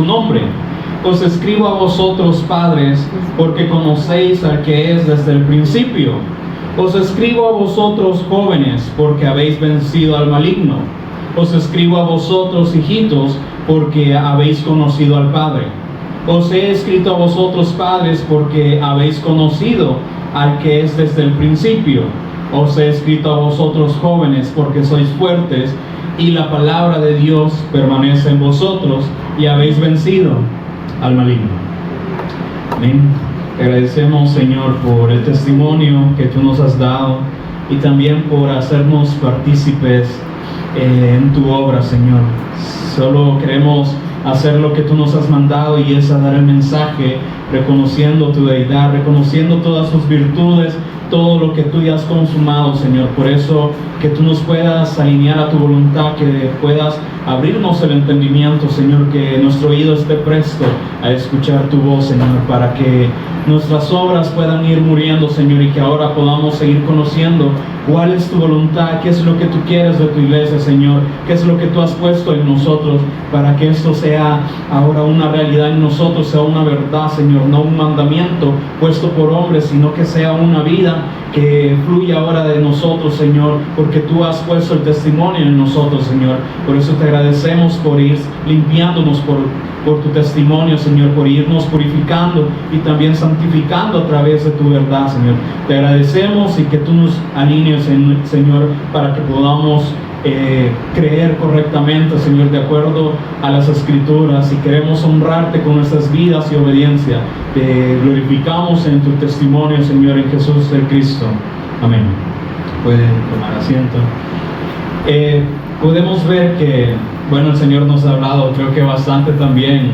su nombre. Os escribo a vosotros, padres, porque conocéis al que es desde el principio. Os escribo a vosotros, jóvenes, porque habéis vencido al maligno. Os escribo a vosotros, hijitos, porque habéis conocido al Padre. Os he escrito a vosotros, padres, porque habéis conocido al que es desde el principio. Os he escrito a vosotros, jóvenes, porque sois fuertes, y la palabra de Dios permanece en vosotros, y habéis vencido al maligno. Amén. Te agradecemos, Señor, por el testimonio que tú nos has dado, y también por hacernos partícipes en tu obra, Señor. Solo queremos hacer lo que tú nos has mandado, y es a dar el mensaje, reconociendo tu deidad, reconociendo todas sus virtudes, todo lo que tú ya has consumado, Señor. Por eso, que tú nos puedas alinear a tu voluntad, que puedas abrirnos el entendimiento, Señor, que nuestro oído esté presto a escuchar tu voz, Señor, para que nuestras obras puedan ir muriendo, Señor, y que ahora podamos seguir conociendo cuál es tu voluntad, qué es lo que tú quieres de tu iglesia, Señor, qué es lo que tú has puesto en nosotros, para que esto sea ahora una realidad en nosotros, sea una verdad, Señor, no un mandamiento puesto por hombres, sino que sea una vida que fluya ahora de nosotros, Señor, porque tú has puesto el testimonio en nosotros, Señor. Por eso te agradecemos por ir limpiándonos por tu testimonio, Señor, por irnos purificando y también santificando a través de tu verdad, Señor. Te agradecemos, y que tú nos alinees, Señor, para que podamos creer correctamente, Señor, de acuerdo a las Escrituras, y queremos honrarte con nuestras vidas y obediencia. Te glorificamos en tu testimonio, Señor, en Jesús el Cristo. Amén. Pueden tomar asiento. Podemos ver que, bueno, el Señor nos ha hablado, creo que bastante también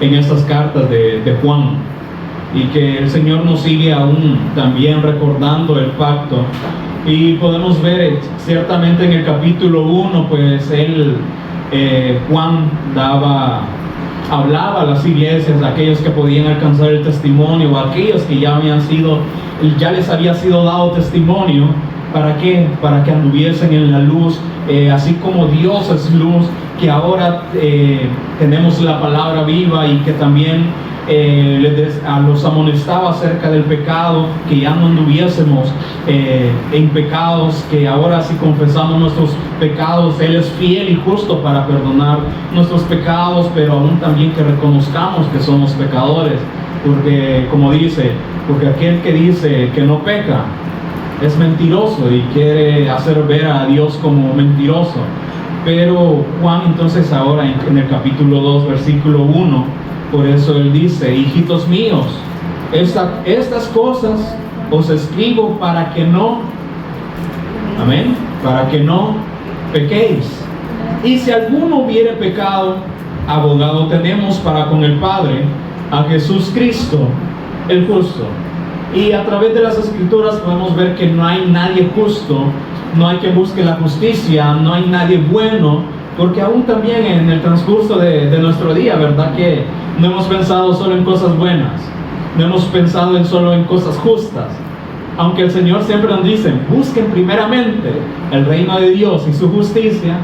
en estas cartas de Juan, y que el Señor nos sigue aún también recordando el pacto. Y podemos ver ciertamente en el capítulo 1, pues Juan hablaba a las iglesias, a aquellos que podían alcanzar el testimonio, o a aquellos que ya les había sido dado testimonio. ¿Para qué? Para que anduviesen en la luz, así como Dios es luz, que ahora tenemos la palabra viva, y que también los amonestaba acerca del pecado, que ya no anduviésemos en pecados, que ahora si confesamos nuestros pecados, Él es fiel y justo para perdonar nuestros pecados, pero aún también que reconozcamos que somos pecadores, porque como dice, porque aquel que dice que no peca es mentiroso y quiere hacer ver a Dios como mentiroso. Pero Juan entonces ahora en el capítulo 2, versículo 1, por eso él dice: hijitos míos, estas cosas os escribo para que no, amén, para que no pequéis. Y si alguno hubiere pecado, abogado tenemos para con el Padre, a Jesús Cristo, el justo. Y a través de las Escrituras podemos ver que no hay nadie justo, no hay quien busque la justicia, no hay nadie bueno, porque aún también en el transcurso de nuestro día, ¿verdad? Que no hemos pensado solo en cosas buenas, no hemos pensado solo en cosas justas, aunque el Señor siempre nos dice: busquen primeramente el reino de Dios y su justicia.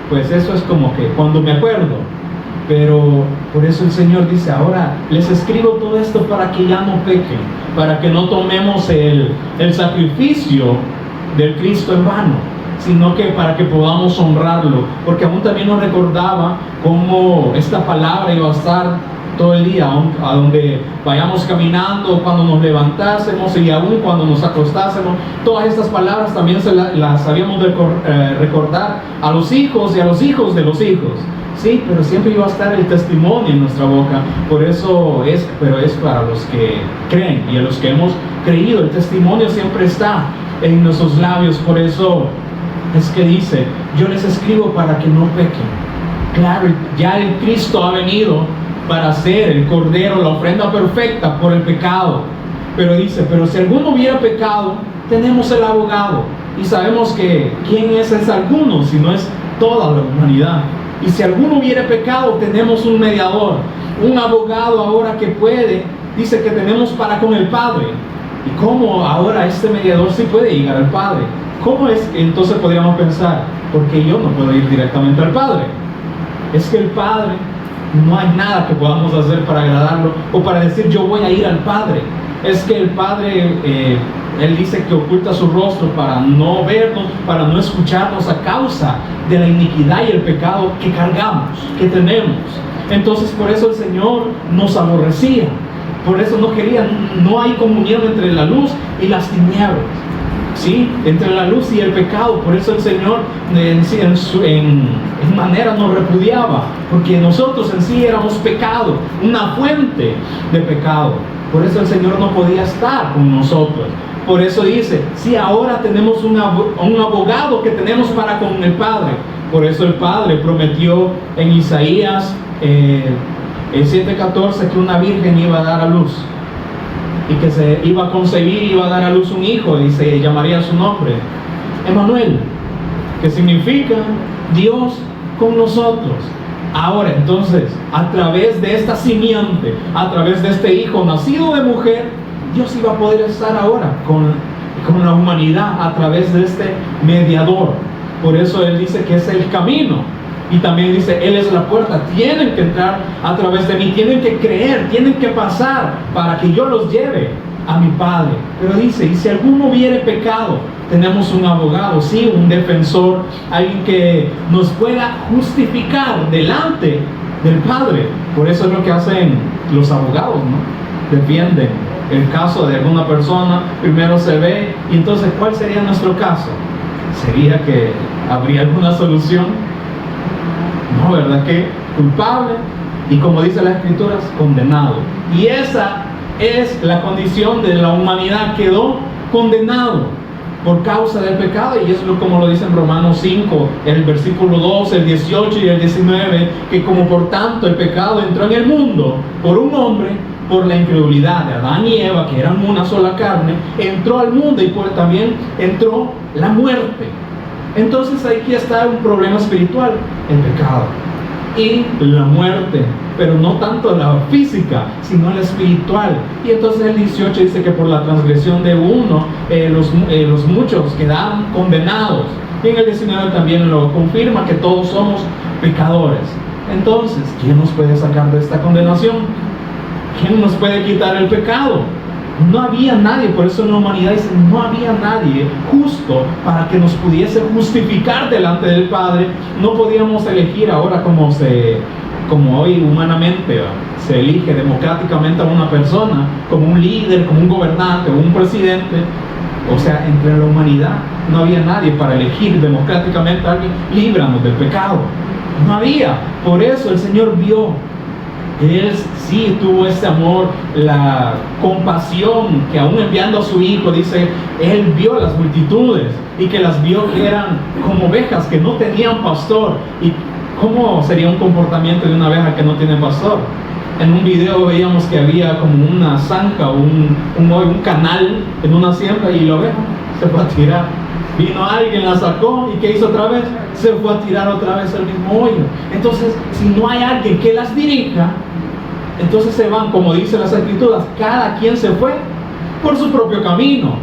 Pues eso es como que cuando me acuerdo. Pero por eso el Señor dice: ahora les escribo todo esto para que ya no pequen, para que no tomemos el sacrificio del Cristo en vano, sino que para que podamos honrarlo, porque aún también nos recordaba cómo esta palabra iba a estar todo el día, a donde vayamos caminando, cuando nos levantásemos y aún cuando nos acostásemos. Todas estas palabras también las habíamos de recordar a los hijos y a los hijos de los hijos. Sí, pero siempre iba a estar el testimonio en nuestra boca. Por eso pero es para los que creen, y a los que hemos creído, el testimonio siempre está en nuestros labios. Por eso es que dice: yo les escribo para que no pequen. Claro, ya el Cristo ha venido para ser el Cordero, la ofrenda perfecta por el pecado. Pero dice: pero si alguno hubiera pecado, tenemos el abogado. Y sabemos que ¿quién es ese alguno? Si no es toda la humanidad. Y si alguno hubiera pecado, tenemos un mediador, un abogado ahora que puede, dice que tenemos para con el Padre. ¿Y cómo ahora este mediador sí puede llegar al Padre? ¿Cómo es que entonces podríamos pensar? Porque yo no puedo ir directamente al Padre. Es que el Padre no hay nada que podamos hacer para agradarlo o para decir yo voy a ir al Padre. Es que el Padre, Él dice que oculta su rostro para no vernos, para no escucharnos a causa de la iniquidad y el pecado que cargamos, que tenemos. Entonces por eso el Señor nos aborrecía, por eso no quería, no hay comunión entre la luz y las tinieblas, ¿sí? Entre la luz y el pecado. Por eso el Señor en manera nos repudiaba, porque nosotros en sí éramos pecado, una fuente de pecado. Por eso el Señor no podía estar con nosotros. Por eso dice, si ahora tenemos un abogado que tenemos para con el Padre. Por eso el Padre prometió en Isaías 7:14 que una virgen iba a dar a luz y que se iba a concebir y iba a dar a luz un hijo y se llamaría su nombre Emmanuel, que significa Dios con nosotros. Ahora entonces, a través de esta simiente, a través de este hijo nacido de mujer, Dios iba a poder estar ahora con la humanidad a través de este mediador. Por eso Él dice que es el camino. Y también dice, Él es la puerta. Tienen que entrar a través de mí, tienen que creer, tienen que pasar para que yo los lleve a mi Padre. Pero dice, y si alguno hubiere pecado, tenemos un abogado, sí, un defensor, alguien que nos pueda justificar delante del Padre. Por eso es lo que hacen los abogados, ¿no? Defienden el caso de alguna persona, primero se ve, y entonces, ¿cuál sería nuestro caso? ¿Sería que habría alguna solución? No, ¿verdad? Que culpable, y como dice las Escrituras, condenado. Y esa es la condición de la humanidad, quedó condenado por causa del pecado. Y eso es como lo dice en Romanos 5, el versículo 12, el 18 y el 19, que como por tanto el pecado entró en el mundo por un hombre, por la incredulidad de Adán y Eva, que eran una sola carne, entró al mundo y también entró la muerte. Entonces aquí está un problema espiritual, el pecado y la muerte, pero no tanto la física, sino la espiritual. Y entonces el 18 dice que por la transgresión de uno, los muchos quedaron condenados. Y en el 19 también lo confirma, que todos somos pecadores. Entonces, ¿quién nos puede sacar de esta condenación? ¿Quién nos puede quitar el pecado? No había nadie. Por eso en la humanidad dice, no había nadie justo para que nos pudiese justificar delante del Padre. No podíamos elegir ahora como hoy humanamente se elige democráticamente a una persona, como un líder, como un gobernante o un presidente. O sea, entre la humanidad no había nadie para elegir democráticamente a alguien. Líbranos del pecado. No había. Por eso el Señor vio, Él sí tuvo este amor, la compasión, que aún enviando a su Hijo, dice, Él vio las multitudes y que las vio que eran como ovejas que no tenían pastor. ¿Y cómo sería un comportamiento de una oveja que no tiene pastor? En un video veíamos que había como una zanja, un canal en una siembra, y la oveja se fue a tirar. Vino alguien, la sacó, y ¿qué hizo otra vez? Se fue a tirar otra vez al mismo hoyo. Entonces, si no hay alguien que las dirija, entonces se van, como dicen las Escrituras, cada quien se fue por su propio camino.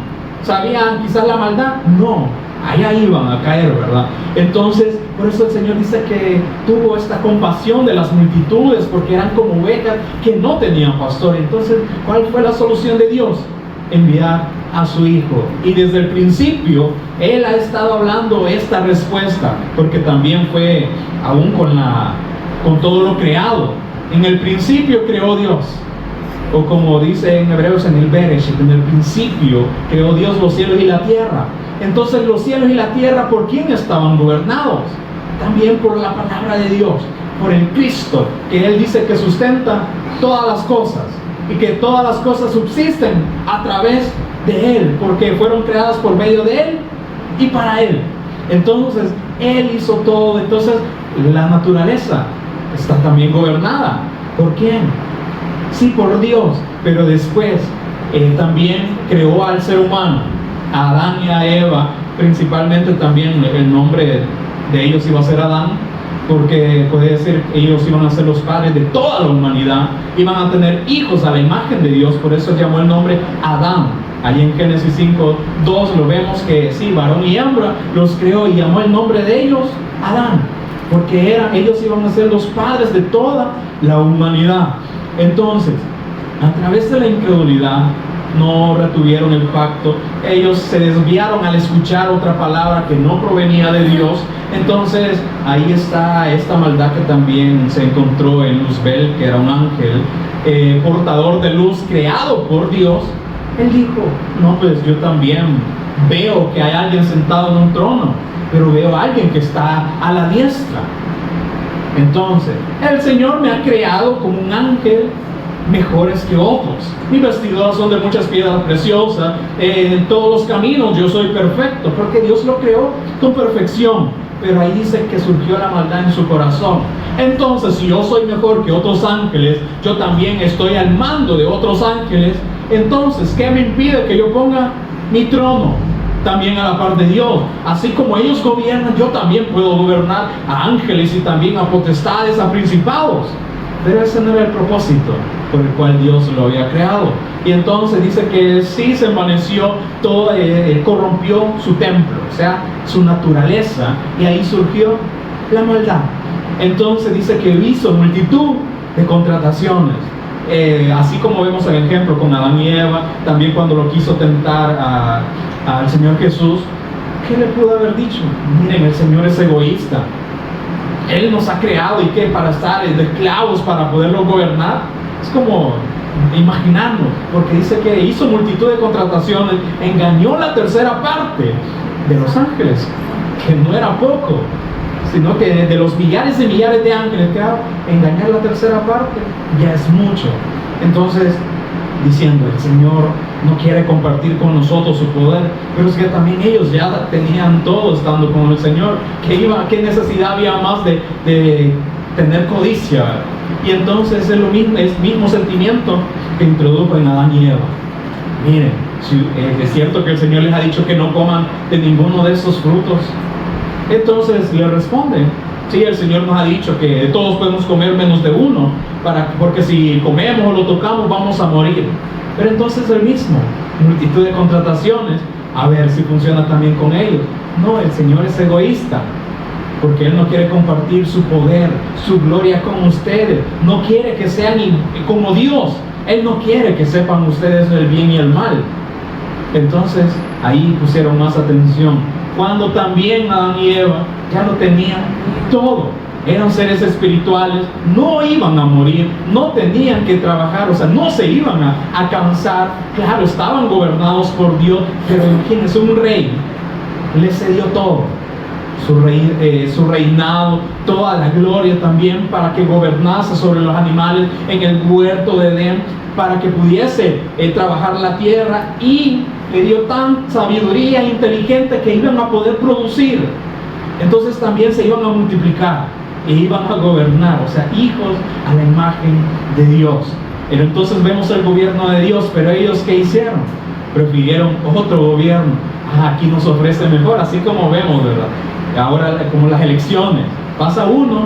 ¿Sabían quizás la maldad? No, allá iban a caer, ¿verdad? Entonces, por eso el Señor dice que tuvo esta compasión de las multitudes, porque eran como ovejas que no tenían pastor. Entonces, ¿cuál fue la solución de Dios? Enviar a su Hijo. Y desde el principio Él ha estado hablando esta respuesta, porque también fue aún con todo lo creado. En el principio creó Dios, o como dice en Hebreos, en el Bereshit, en el principio creó Dios los cielos y la tierra. Entonces los cielos y la tierra, ¿por quién estaban gobernados? También por la palabra de Dios, por el Cristo, que Él dice que sustenta todas las cosas, y que todas las cosas subsisten a través de Él, porque fueron creadas por medio de Él y para Él. Entonces Él hizo todo. Entonces la naturaleza está también gobernada. ¿Por quién? Sí, por Dios. Pero después Él también creó al ser humano, a Adán y a Eva. Principalmente también el nombre de ellos iba a ser Adán, porque puede decir ellos iban a ser los padres de toda la humanidad, iban a tener hijos a la imagen de Dios. Por eso llamó el nombre Adán. Allí en Génesis 5:2 lo vemos que sí, varón y hembra los creó, y llamó el nombre de ellos Adán. porque ellos iban a ser los padres de toda la humanidad. Entonces, a través de la incredulidad, no retuvieron el pacto, ellos se desviaron al escuchar otra palabra que no provenía de Dios. Entonces ahí está esta maldad que también se encontró en Luzbel, que era un ángel portador de luz creado por Dios. Él dijo, no, pues yo también veo que hay alguien sentado en un trono, pero veo a alguien que está a la diestra. Entonces el Señor me ha creado como un ángel mejores que otros. Mis vestiduras son de muchas piedras preciosas, en todos los caminos yo soy perfecto, porque Dios lo creó con perfección. Pero ahí dice que surgió la maldad en su corazón. Entonces, si yo soy mejor que otros ángeles, yo también estoy al mando de otros ángeles. Entonces, ¿qué me impide que yo ponga mi trono también a la par de Dios? Así como ellos gobiernan, yo también puedo gobernar a ángeles y también a potestades, a principados. Pero ese no era el propósito por el cual Dios lo había creado. Y entonces dice que sí se envaneció todo, corrompió su templo, o sea, su naturaleza, y ahí surgió la maldad. Entonces dice que hizo multitud de contrataciones, así como vemos el ejemplo con Adán y Eva, también cuando lo quiso tentar al Señor Jesús. ¿Qué le pudo haber dicho? Miren, el Señor es egoísta. Él nos ha creado, y que para estar de esclavos, para poderlo gobernar. Es como imaginarnos, porque dice que hizo multitud de contrataciones, engañó la tercera parte de los ángeles, que no era poco, sino que de los millares y millares de ángeles, que engañar la tercera parte ya es mucho. Entonces, diciendo, el Señor no quiere compartir con nosotros su poder, pero es que también ellos ya tenían todo estando con el Señor. ¿Qué necesidad había más de tener codicia? Y entonces es lo mismo, es el mismo sentimiento que introdujo en Adán y Eva. Miren, es cierto que el Señor les ha dicho que no coman de ninguno de esos frutos. Entonces le responden, sí, el Señor nos ha dicho que de todos podemos comer menos de uno, porque si comemos o lo tocamos vamos a morir. Pero entonces el mismo, multitud de contrataciones, a ver si funciona también con ellos. No, el Señor es egoísta, porque Él no quiere compartir su poder, su gloria con ustedes. No quiere que sean como Dios. Él no quiere que sepan ustedes el bien y el mal. Entonces ahí pusieron más atención, cuando también Adán y Eva ya lo tenían todo. Eran seres espirituales, no iban a morir, no tenían que trabajar, o sea, no se iban a cansar. Claro, estaban gobernados por Dios, pero imagínense, un rey les cedió todo, su reinado, toda la gloria también, para que gobernase sobre los animales en el huerto de Edén, para que pudiese trabajar la tierra, y le dio tan sabiduría inteligente que iban a poder producir. Entonces también se iban a multiplicar e iban a gobernar, o sea, hijos a la imagen de Dios. Pero entonces vemos el gobierno de Dios, pero ellos ¿qué hicieron? Prefirieron otro gobierno. Aquí nos ofrece mejor, así como vemos, ¿verdad? Ahora, como las elecciones, pasa uno,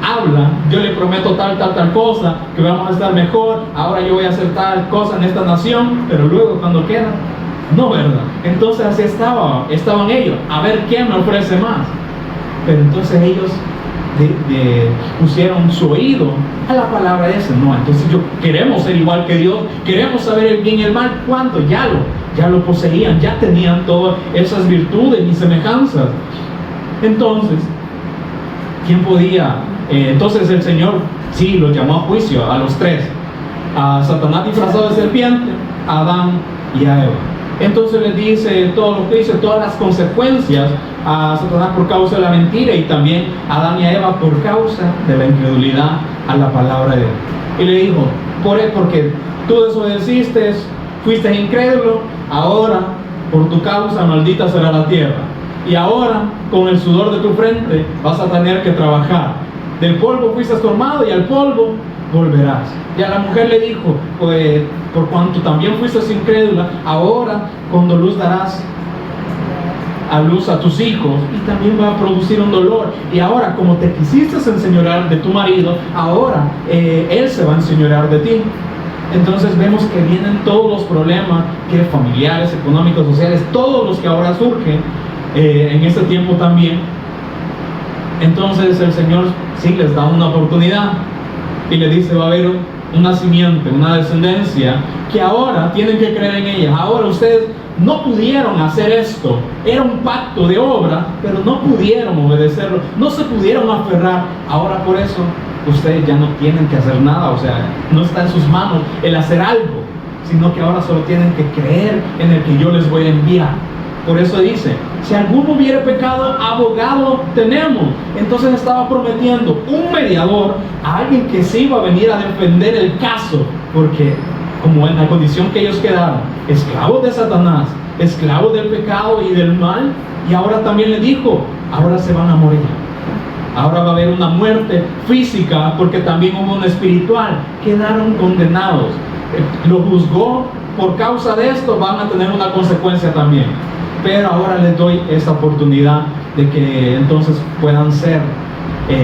habla, yo le prometo tal cosa, que vamos a estar mejor, ahora yo voy a hacer tal cosa en esta nación, pero luego cuando queda, no, ¿verdad? Entonces así estaban ellos, a ver quién me ofrece más. Pero entonces ellos pusieron su oído a la palabra esa. No, entonces queremos ser igual que Dios, queremos saber el bien y el mal. ¿Cuánto? Ya lo poseían, ya tenían todas esas virtudes y semejanzas. Entonces, ¿quién podía? Entonces el Señor sí los llamó a juicio a los tres, a Satanás disfrazado de serpiente, a Adán y a Eva. Entonces les dice todos los juicios, todas las consecuencias a Satanás por causa de la mentira, y también a Adán y a Eva por causa de la incredulidad a la palabra de Dios. Y le dijo, porque tú desobedeciste, fuiste incrédulo, ahora por tu causa maldita será la tierra, y ahora con el sudor de tu frente vas a tener que trabajar. Del polvo fuiste formado y al polvo volverás. Y a la mujer le dijo, pues, por cuanto también fuiste incrédula, ahora con luz darás a luz a tus hijos, y también va a producir un dolor. Y ahora, como te quisiste enseñorear de tu marido, ahora él se va a enseñorear de ti. Entonces vemos que vienen todos los problemas, que familiares, económicos, sociales, todos los que ahora surgen en este tiempo también. Entonces el Señor sí les da una oportunidad y le dice: va a haber una simiente, una descendencia que ahora tienen que creer en ella. Ahora ustedes no pudieron hacer esto, era un pacto de obra, pero no pudieron obedecerlo, no se pudieron aferrar. Ahora por eso ustedes ya no tienen que hacer nada, o sea, no está en sus manos el hacer algo, sino que ahora solo tienen que creer en el que yo les voy a enviar. Por eso dice: si alguno hubiere pecado, abogado tenemos. Entonces estaba prometiendo un mediador, a alguien que se iba a venir a defender el caso, porque como en la condición que ellos quedaron, esclavos de Satanás, esclavos del pecado y del mal, y ahora también le dijo: ahora se van a morir. Ahora va a haber una muerte física, porque también hubo una espiritual. Quedaron condenados. Lo juzgó, por causa de esto van a tener una consecuencia también. Pero ahora les doy esta oportunidad de que entonces puedan ser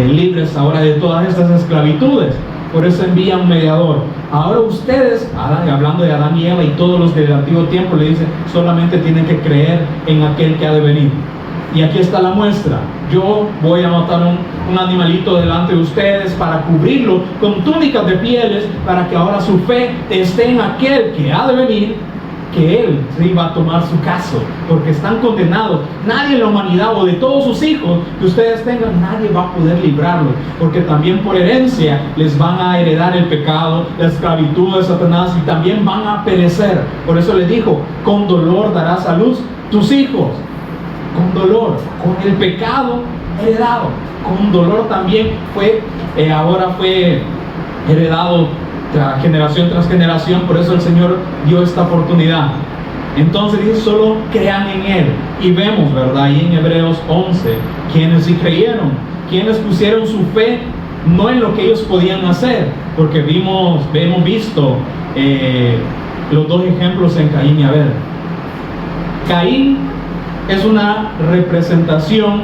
libres ahora de todas estas esclavitudes. Por eso envía un mediador. Ahora ustedes, hablando de Adán y Eva y todos los del antiguo tiempo, le dice: solamente tienen que creer en aquel que ha de venir. Y aquí está la muestra: yo voy a matar un animalito delante de ustedes para cubrirlo con túnicas de pieles, para que ahora su fe esté en aquel que ha de venir, que Él se iba a tomar su caso, porque están condenados. Nadie en la humanidad, o de todos sus hijos que ustedes tengan, nadie va a poder librarlos, porque también por herencia les van a heredar el pecado, la esclavitud de Satanás, y también van a perecer. Por eso le dijo: con dolor darás a luz tus hijos. Con dolor, con el pecado heredado, con dolor también ahora fue heredado generación tras generación. Por eso el Señor dio esta oportunidad. Entonces dice: solo crean en Él. Y vemos, ¿verdad?, ahí en Hebreos 11, quienes sí creyeron, quienes pusieron su fe no en lo que ellos podían hacer, porque hemos visto los dos ejemplos en Caín y Abel. Caín es una representación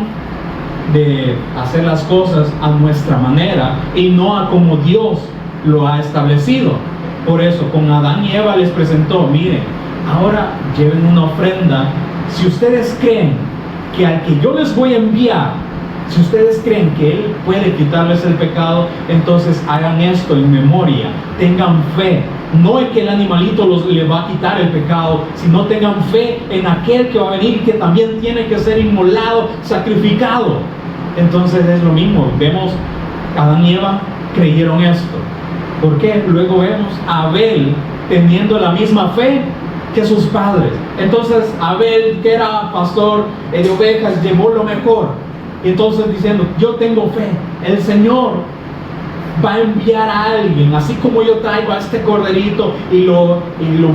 de hacer las cosas a nuestra manera y no a como Dios lo ha establecido. Por eso con Adán y Eva les presentó: miren, ahora lleven una ofrenda. Si ustedes creen que al que yo les voy a enviar, si ustedes creen que Él puede quitarles el pecado, entonces hagan esto en memoria, tengan fe. No es que el animalito les va a quitar el pecado, sino tengan fe en aquel que va a venir y que también tiene que ser inmolado, sacrificado. Entonces es lo mismo. Vemos, Adán y Eva creyeron esto. ¿Por qué? Luego vemos a Abel teniendo la misma fe que sus padres. Entonces Abel, que era pastor de ovejas, llevó lo mejor. Entonces diciendo: yo tengo fe, el Señor va a enviar a alguien, así como yo traigo a este corderito y lo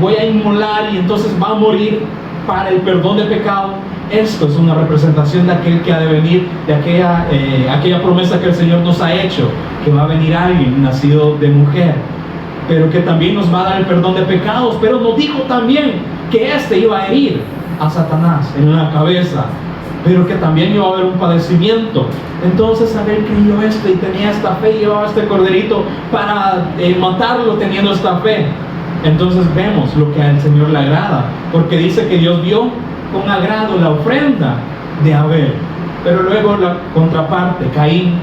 voy a inmolar, y entonces va a morir para el perdón de pecado. Esto es una representación de aquel que ha de venir, de aquella promesa que el Señor nos ha hecho, que va a venir alguien nacido de mujer, pero que también nos va a dar el perdón de pecados. Pero nos dijo también que este iba a herir a Satanás en la cabeza, pero que también iba a haber un padecimiento. Entonces Abel creyó esto y tenía esta fe, y llevaba este corderito para matarlo teniendo esta fe. Entonces vemos lo que al Señor le agrada, porque dice que Dios vio con agrado la ofrenda de Abel. Pero luego la contraparte, Caín,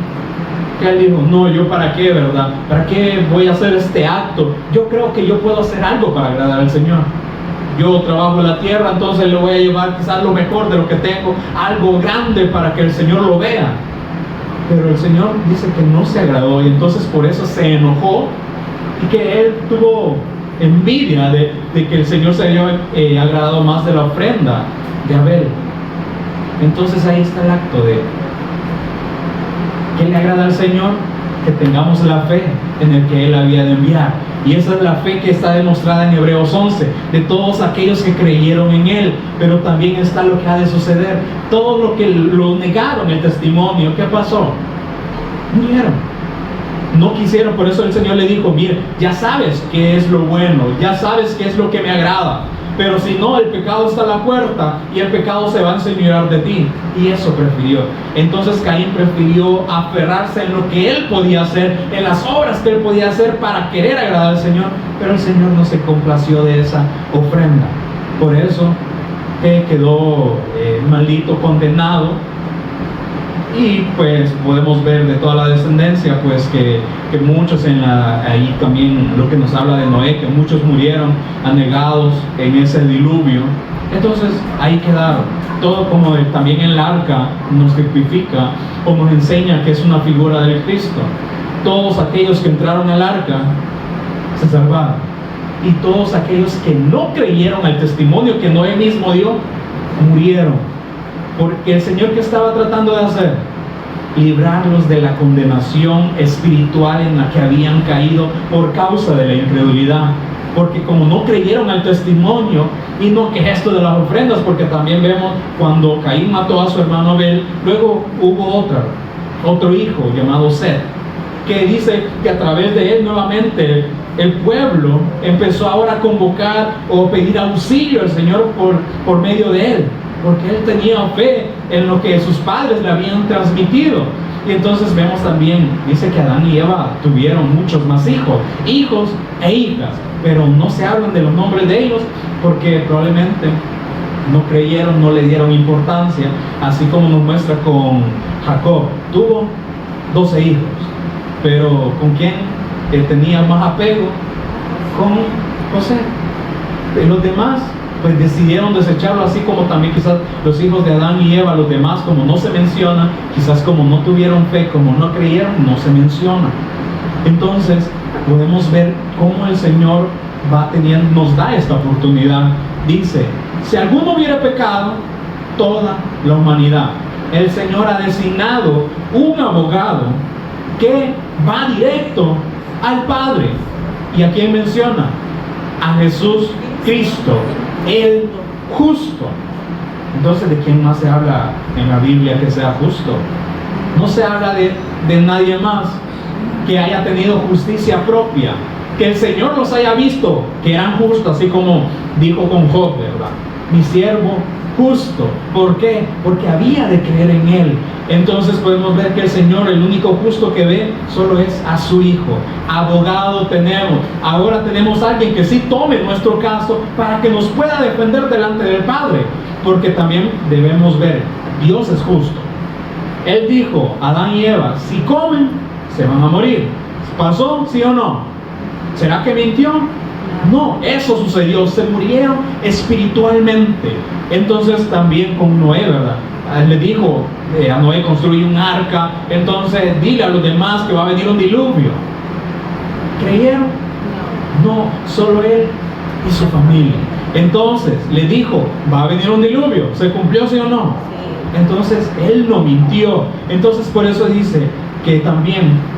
que él dijo: no, yo para qué, ¿verdad? ¿Para qué voy a hacer este acto? Yo creo que yo puedo hacer algo para agradar al Señor. Yo trabajo en la tierra, entonces le voy a llevar quizás lo mejor de lo que tengo, algo grande para que el Señor lo vea. Pero el Señor dice que no se agradó, y entonces por eso se enojó, y que él tuvo envidia de que el Señor se haya agradado más de la ofrenda de Abel. Entonces ahí está el acto de ¿qué le agrada al Señor? Que tengamos la fe en el que Él había de enviar. Y esa es la fe que está demostrada en Hebreos 11, de todos aquellos que creyeron en Él. Pero también está lo que ha de suceder. Todos los que lo negaron el testimonio, ¿qué pasó? Murieron. No quisieron. Por eso el Señor le dijo: mire, ya sabes qué es lo bueno, ya sabes qué es lo que me agrada, pero si no, el pecado está a la puerta y el pecado se va a enseñorear de ti. Y eso prefirió. Entonces Caín prefirió aferrarse en lo que él podía hacer, en las obras que él podía hacer para querer agradar al Señor, pero el Señor no se complació de esa ofrenda. Por eso quedó maldito, condenado. Y pues podemos ver de toda la descendencia pues que muchos ahí también lo que nos habla de Noé, que muchos murieron anegados en ese diluvio. Entonces ahí quedaron. Todo como también el arca nos tipifica o nos enseña que es una figura del Cristo. Todos aquellos que entraron al arca se salvaron, y todos aquellos que no creyeron al testimonio que Noé mismo dio murieron. Porque el Señor, ¿qué estaba tratando de hacer? Librarlos de la condenación espiritual en la que habían caído por causa de la incredulidad. Porque como no creyeron al testimonio, y no que esto de las ofrendas, porque también vemos cuando Caín mató a su hermano Abel, luego hubo otro hijo llamado Set, que dice que a través de él nuevamente el pueblo empezó ahora a convocar o pedir auxilio al Señor por medio de él, porque él tenía fe en lo que sus padres le habían transmitido. Y entonces vemos también, dice que Adán y Eva tuvieron muchos más hijos e hijas, pero no se hablan de los nombres de ellos porque probablemente no creyeron, no le dieron importancia, así como nos muestra con Jacob. Tuvo 12 hijos, pero ¿con quién tenía más apego? Con José. Y los demás pues decidieron desecharlo, así como también quizás los hijos de Adán y Eva, los demás, como no se menciona, quizás como no tuvieron fe, como no creyeron, no se menciona. Entonces podemos ver cómo el Señor nos da esta oportunidad. Dice, si alguno hubiera pecado, toda la humanidad. El Señor ha designado un abogado que va directo al Padre. ¿Y a quién menciona? A Jesús Cristo, el justo. Entonces, ¿de quién más se habla en la Biblia que sea justo? No se habla de nadie más que haya tenido justicia propia, que el Señor los haya visto que eran justos, así como dijo con Job, ¿verdad? Mi siervo justo. ¿Por qué? Porque había de creer en él. Entonces podemos ver que el Señor, el único justo que ve, solo es a su Hijo. Abogado tenemos. Ahora tenemos a alguien que sí tome nuestro caso para que nos pueda defender delante del Padre. Porque también debemos ver, Dios es justo. Él dijo a Adán y Eva, si comen, se van a morir. ¿Pasó? ¿Sí o no? ¿Será que mintió? No, eso sucedió, se murieron espiritualmente. Entonces también con Noé, ¿verdad? Le dijo a Noé, construye un arca, entonces dile a los demás que va a venir un diluvio. ¿Creyeron? No, solo él y su familia. Entonces le dijo, va a venir un diluvio. ¿Se cumplió, sí o no? Entonces él no mintió. Entonces por eso dice que también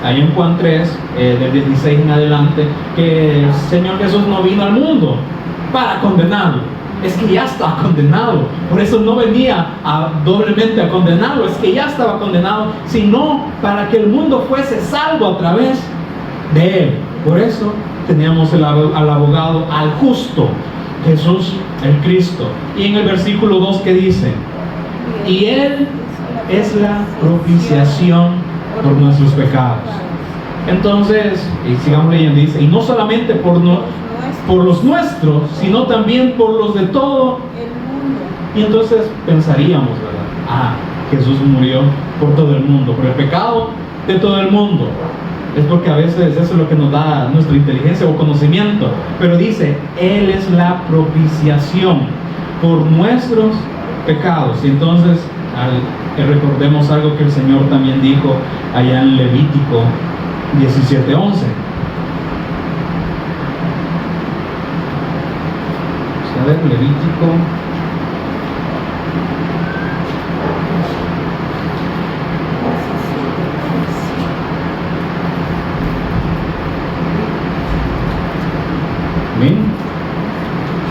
ahí en Juan 3 del 16 en adelante, que el Señor Jesús no vino al mundo para condenarlo. Es que ya estaba condenado. Por eso no venía doblemente a condenarlo, es que ya estaba condenado, sino para que el mundo fuese salvo a través de él. Por eso teníamos al abogado, al justo, Jesús el Cristo. Y en el versículo 2 que dice, y él es la propiciación por nuestros pecados. Entonces, sigamos leyendo, dice, y no solamente por los nuestros, sino también por los de todo el mundo. Y entonces pensaríamos, ¿verdad? Jesús murió por todo el mundo, por el pecado de todo el mundo. Es porque a veces eso es lo que nos da nuestra inteligencia o conocimiento. Pero dice, Él es la propiciación por nuestros pecados. Y entonces, recordemos algo que el Señor también dijo allá en Levítico 17:11. A ver, Levítico. Bien.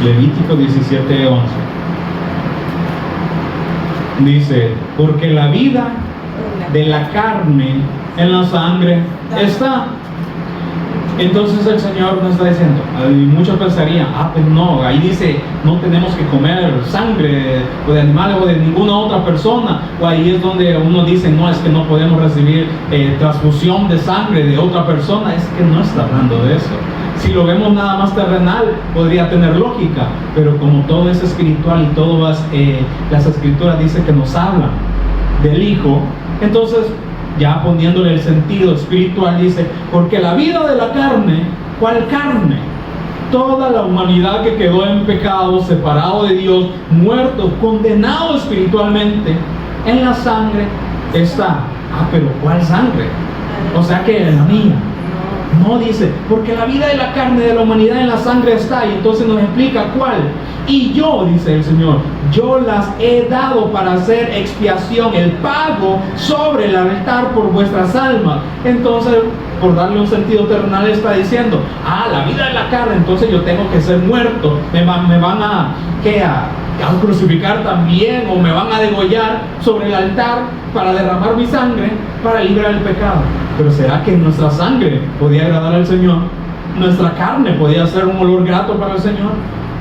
Levítico 17:11. Dice, porque la vida de la carne en la sangre está. Entonces el Señor nos está diciendo, y muchos pensarían, pues no, ahí dice, no tenemos que comer sangre o de animales o de ninguna otra persona, o ahí es donde uno dice, no, es que no podemos recibir transfusión de sangre de otra persona. Es que no está hablando de eso. Si lo vemos nada más terrenal, podría tener lógica, pero como todo es espiritual y todas las escrituras dicen que nos hablan del Hijo. Entonces, ya poniéndole el sentido espiritual, dice, porque la vida de la carne, ¿cuál carne? Toda la humanidad que quedó en pecado, separado de Dios, muerto, condenado espiritualmente, en la sangre está. Pero ¿cuál sangre? O sea que la mía. No, dice, porque la vida de la carne de la humanidad en la sangre está, y entonces nos explica cuál. Y yo, dice el Señor, yo las he dado para hacer expiación, el pago sobre el altar por vuestras almas. Entonces, por darle un sentido terrenal, está diciendo, la vida de la carne, entonces yo tengo que ser muerto, me van a crucificar también, o me van a degollar sobre el altar para derramar mi sangre para librar el pecado. Pero ¿será que nuestra sangre podía agradar al Señor? ¿Nuestra carne podía ser un olor grato para el Señor?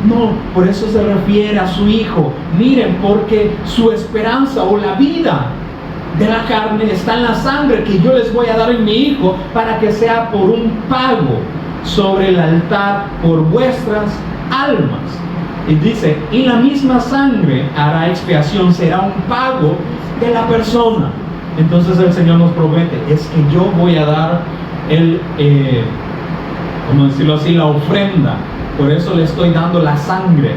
No, por eso se refiere a su Hijo. Miren, porque su esperanza o la vida de la carne está en la sangre que yo les voy a dar en mi Hijo, para que sea por un pago sobre el altar por vuestras almas. Y dice, y la misma sangre hará expiación, será un pago de la persona. Entonces el Señor nos promete, es que yo voy a dar como decirlo así, la ofrenda. Por eso le estoy dando la sangre,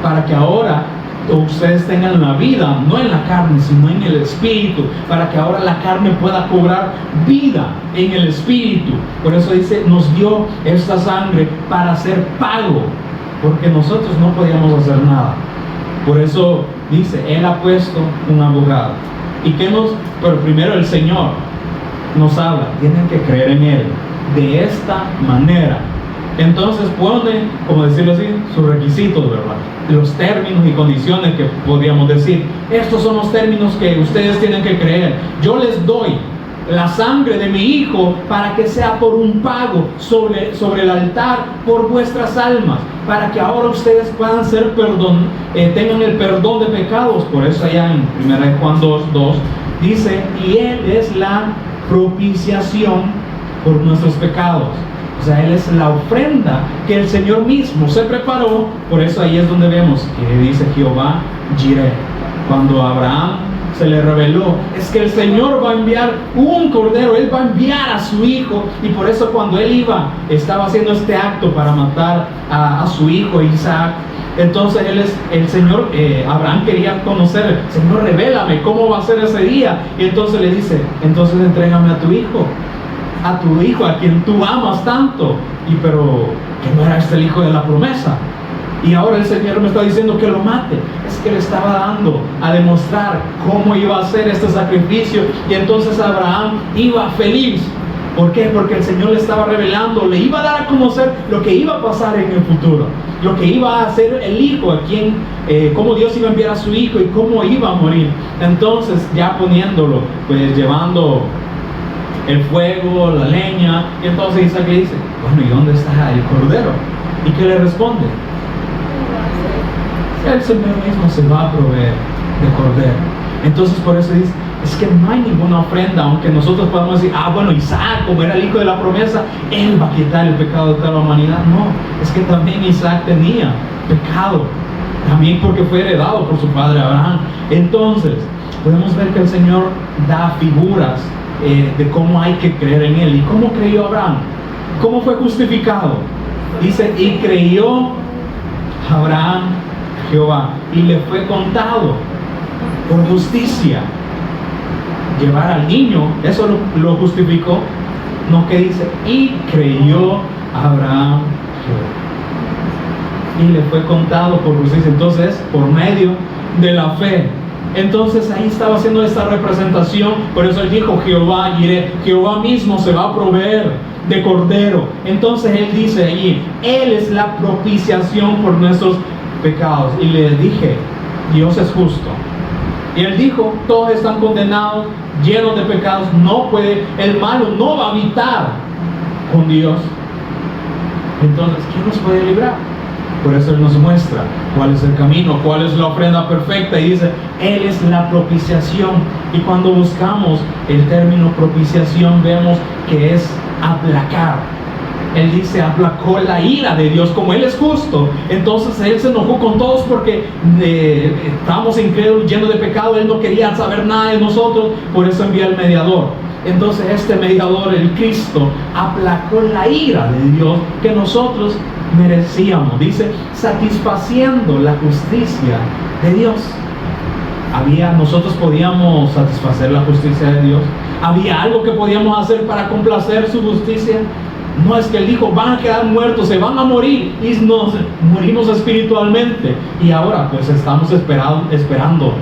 para que ahora ustedes tengan la vida, no en la carne, sino en el espíritu, para que ahora la carne pueda cobrar vida en el espíritu. Por eso dice, nos dio esta sangre para hacer pago, porque nosotros no podíamos hacer nada. Por eso dice, Él ha puesto un abogado. ¿Y qué pero primero el Señor nos habla, tienen que creer en Él de esta manera. Entonces pone, como decirlo así, sus requisitos, ¿verdad? Los términos y condiciones que podríamos decir. Estos son los términos que ustedes tienen que creer. Yo les doy la sangre de mi Hijo para que sea por un pago sobre el altar por vuestras almas, para que ahora ustedes puedan ser tengan el perdón de pecados. Por eso allá en 1 Juan 2:2 dice, y Él es la propiciación por nuestros pecados. O sea, Él es la ofrenda que el Señor mismo se preparó. Por eso ahí es donde vemos que dice Jehová Jireh. Cuando a Abraham se le reveló, es que el Señor va a enviar un cordero, Él va a enviar a su Hijo. Y por eso cuando Él estaba haciendo este acto para matar a su hijo Isaac, entonces el Señor, Abraham quería conocer, Señor, revélame cómo va a ser ese día. Y entonces le dice, entonces entrégame a tu hijo, a quien tú amas tanto. Pero que no era este el hijo de la promesa. Y ahora el Señor me está diciendo que lo mate. Es que le estaba dando a demostrar cómo iba a ser este sacrificio. Y entonces Abraham iba feliz. ¿Por qué? Porque el Señor le estaba revelando, le iba a dar a conocer lo que iba a pasar en el futuro, lo que iba a hacer el Hijo, cómo Dios iba a enviar a su Hijo y cómo iba a morir. Entonces, ya poniéndolo, pues llevando el fuego, la leña, y entonces Isaac le dice, bueno, ¿y dónde está el cordero? ¿Y qué le responde? El Señor mismo se va a proveer de cordero. Entonces por eso dice, es que no hay ninguna ofrenda, aunque nosotros podamos decir, bueno, Isaac, como era el hijo de la promesa, él va a quitar el pecado de toda la humanidad. No, es que también Isaac tenía pecado, también porque fue heredado por su padre Abraham. Entonces podemos ver que el Señor da figuras de cómo hay que creer en Él. ¿Y cómo creyó Abraham? ¿Cómo fue justificado? Dice, y creyó Abraham Jehová, y le fue contado por justicia. Llevar al niño, eso lo justificó. No, que dice, y creyó Abraham Jehová, y le fue contado por justicia. Entonces, por medio de la fe. Entonces ahí estaba haciendo esta representación. Por eso él dijo, Jehová Jireh, Jehová mismo se va a proveer de cordero. Entonces él dice allí, Él es la propiciación por nuestros pecados. Y le dije, Dios es justo. Y él dijo, todos están condenados, llenos de pecados. El malo no va a habitar con Dios. Entonces, ¿quién nos puede librar? Por eso Él nos muestra cuál es el camino, cuál es la ofrenda perfecta. Y dice, Él es la propiciación. Y cuando buscamos el término propiciación, vemos que es aplacar. Él dice, aplacó la ira de Dios. Como Él es justo, entonces Él se enojó con todos porque estábamos incrédulos, llenos de pecado. Él no quería saber nada de nosotros, por eso envió al mediador. Entonces este mediador, el Cristo, aplacó la ira de Dios que nosotros merecíamos. Dice, satisfaciendo la justicia de Dios. Nosotros podíamos satisfacer la justicia de Dios. ¿Había algo que podíamos hacer para complacer su justicia? No, es que Él dijo, van a quedar muertos, se van a morir, y nos morimos espiritualmente. Y ahora pues estamos esperando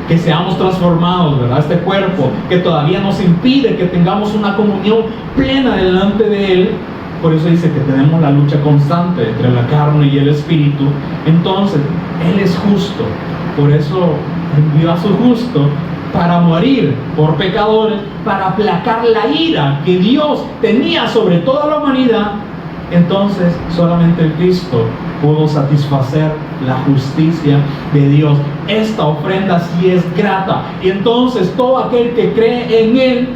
que seamos transformados, ¿verdad? Este cuerpo que todavía nos impide que tengamos una comunión plena delante de Él. Por eso dice que tenemos la lucha constante entre la carne y el espíritu. Entonces, Él es justo. Por eso envió a su justo para morir por pecadores, para aplacar la ira que Dios tenía sobre toda la humanidad. Entonces, solamente el Cristo pudo satisfacer la justicia de Dios. Esta ofrenda sí es grata. Y entonces todo aquel que cree en Él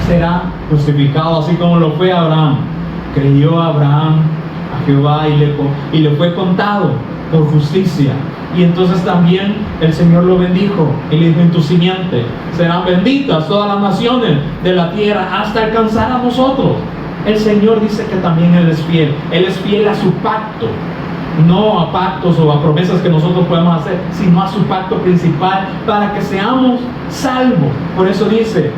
será justificado, así como lo fue Abraham. Creyó Abraham a Jehová y le fue contado por justicia. Y entonces también el Señor lo bendijo y le dijo, en tu simiente serán benditas todas las naciones de la tierra hasta alcanzar a nosotros. El Señor dice que también Él es fiel. Él es fiel a su pacto, no a pactos o a promesas que nosotros podemos hacer, sino a su pacto principal para que seamos salvos. Por eso dice,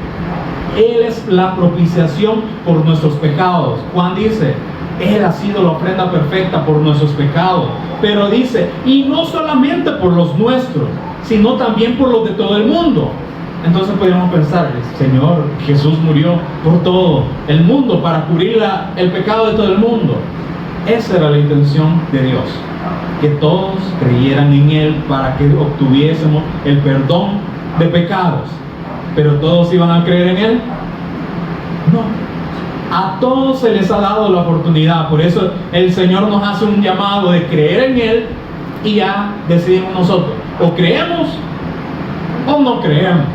Él es la propiciación por nuestros pecados. Juan dice, Él ha sido la ofrenda perfecta por nuestros pecados. Pero dice, y no solamente por los nuestros, sino también por los de todo el mundo. Entonces podríamos pensar, Señor, Jesús murió por todo el mundo para cubrir el pecado de todo el mundo. Esa era la intención de Dios, que todos creyeran en Él para que obtuviésemos el perdón de pecados. Pero todos iban a creer en Él. No. A todos se les ha dado la oportunidad. Por eso el Señor nos hace un llamado de creer en Él, y ya decidimos nosotros, o creemos o no creemos,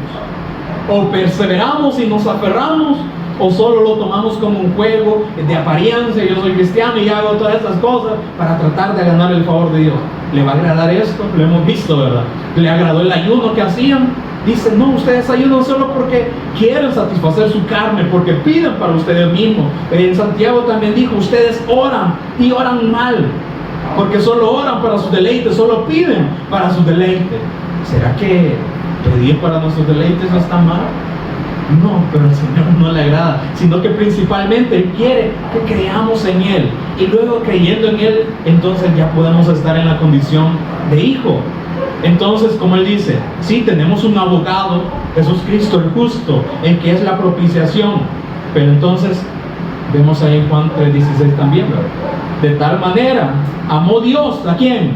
o perseveramos y nos aferramos, o solo lo tomamos como un juego de apariencia. Yo soy cristiano y hago todas estas cosas para tratar de ganar el favor de Dios. ¿Le va a agradar esto? Lo hemos visto, ¿verdad? ¿Le agradó el ayuno que hacían? Dicen, no, ustedes ayunan solo porque quieren satisfacer su carne, porque piden para ustedes mismos. En Santiago también dijo, ustedes oran y oran mal, porque solo oran para sus deleites, solo piden para sus deleites. ¿Será que pedir para nuestros deleites no está mal? No, pero al Señor no le agrada, sino que principalmente Él quiere que creamos en Él, y luego creyendo en Él, entonces ya podemos estar en la condición de hijo. Entonces, como Él dice, sí, tenemos un abogado, Jesucristo el justo, el que es la propiciación. Pero entonces, vemos ahí en Juan 3:16 también, ¿verdad? De tal manera, amó Dios, ¿a quién?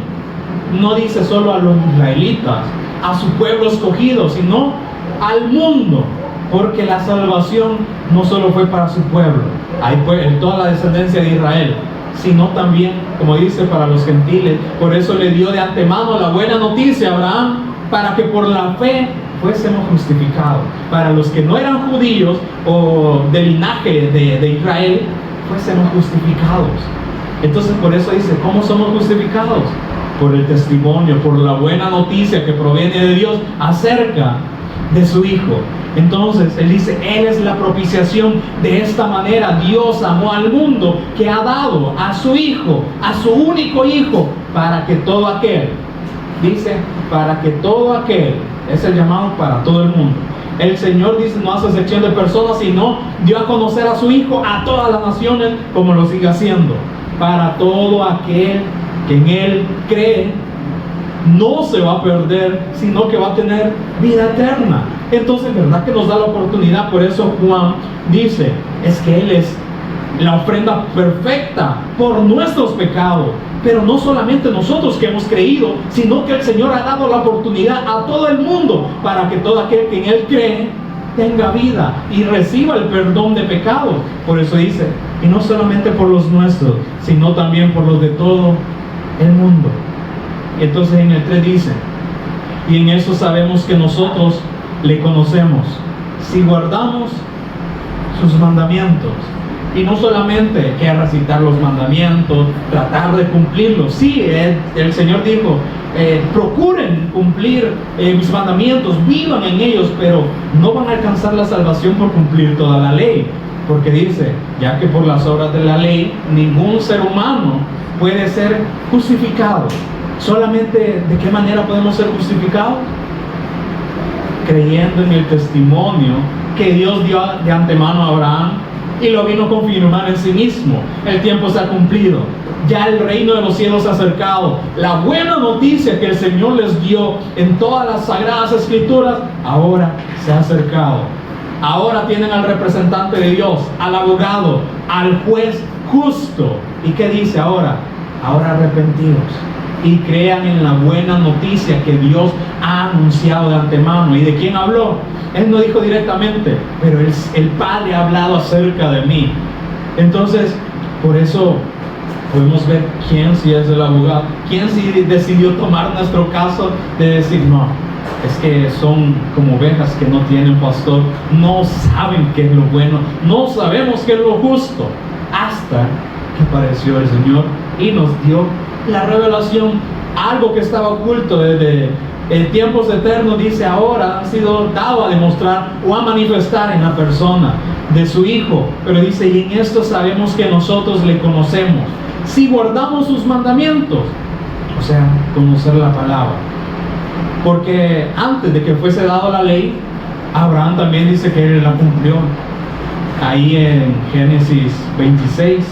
No dice solo a los israelitas, a su pueblo escogido, sino al mundo. Porque la salvación no solo fue para su pueblo, ahí fue toda la descendencia de Israel, sino también, como dice, para los gentiles. Por eso le dio de antemano la buena noticia a Abraham, para que por la fe fuésemos justificados. Para los que no eran judíos o del linaje de Israel, fuésemos justificados. Entonces por eso dice, ¿cómo somos justificados? Por el testimonio, por la buena noticia que proviene de Dios acerca de su Hijo. Entonces Él dice, Él es la propiciación. De esta manera Dios amó al mundo, que ha dado a su Hijo, a su único Hijo, para que todo aquel, dice, para que todo aquel, es el llamado para todo el mundo. El Señor dice, no hace excepción de personas, sino dio a conocer a su Hijo a todas las naciones, como lo sigue haciendo. Para todo aquel que en Él cree, no se va a perder, sino que va a tener vida eterna. Entonces, ¿verdad que nos da la oportunidad? Por eso Juan dice, es que Él es la ofrenda perfecta por nuestros pecados. Pero no solamente nosotros que hemos creído, sino que el Señor ha dado la oportunidad a todo el mundo, para que todo aquel que en Él cree tenga vida y reciba el perdón de pecados. Por eso dice, y no solamente por los nuestros, sino también por los de todo el mundo. Y entonces en el 3 dice, y en eso sabemos que nosotros le conocemos, si guardamos sus mandamientos. Y no solamente que recitar los mandamientos, tratar de cumplirlos. Sí, el Señor dijo, procuren cumplir mis mandamientos, vivan en ellos, pero no van a alcanzar la salvación por cumplir toda la ley. Porque dice, ya que por las obras de la ley, ningún ser humano puede ser justificado. Solamente, ¿de qué manera podemos ser justificados? Creyendo en el testimonio que Dios dio de antemano a Abraham y lo vino a confirmar en sí mismo. El tiempo se ha cumplido, ya el reino de los cielos se ha acercado. La buena noticia que el Señor les dio en todas las sagradas escrituras ahora se ha acercado. Ahora tienen al representante de Dios, al abogado, al juez justo. ¿Y qué dice ahora? Ahora arrepentidos y crean en la buena noticia que Dios ha anunciado de antemano. ¿Y de quién habló? Él no dijo directamente, pero el Padre ha hablado acerca de mí. Entonces, por eso podemos ver quién sí es el abogado, quién sí decidió tomar nuestro caso de decir, no, es que son como ovejas que no tienen pastor, no saben qué es lo bueno, no sabemos qué es lo justo, hasta que apareció el Señor y nos dio la revelación, algo que estaba oculto desde tiempos eternos. Dice, ahora han sido dado a demostrar o a manifestar en la persona de su Hijo. Pero dice, y en esto sabemos que nosotros le conocemos, si guardamos sus mandamientos. O sea, conocer la palabra. Porque antes de que fuese dado la ley, Abraham también dice que él la cumplió. Ahí en Génesis 26.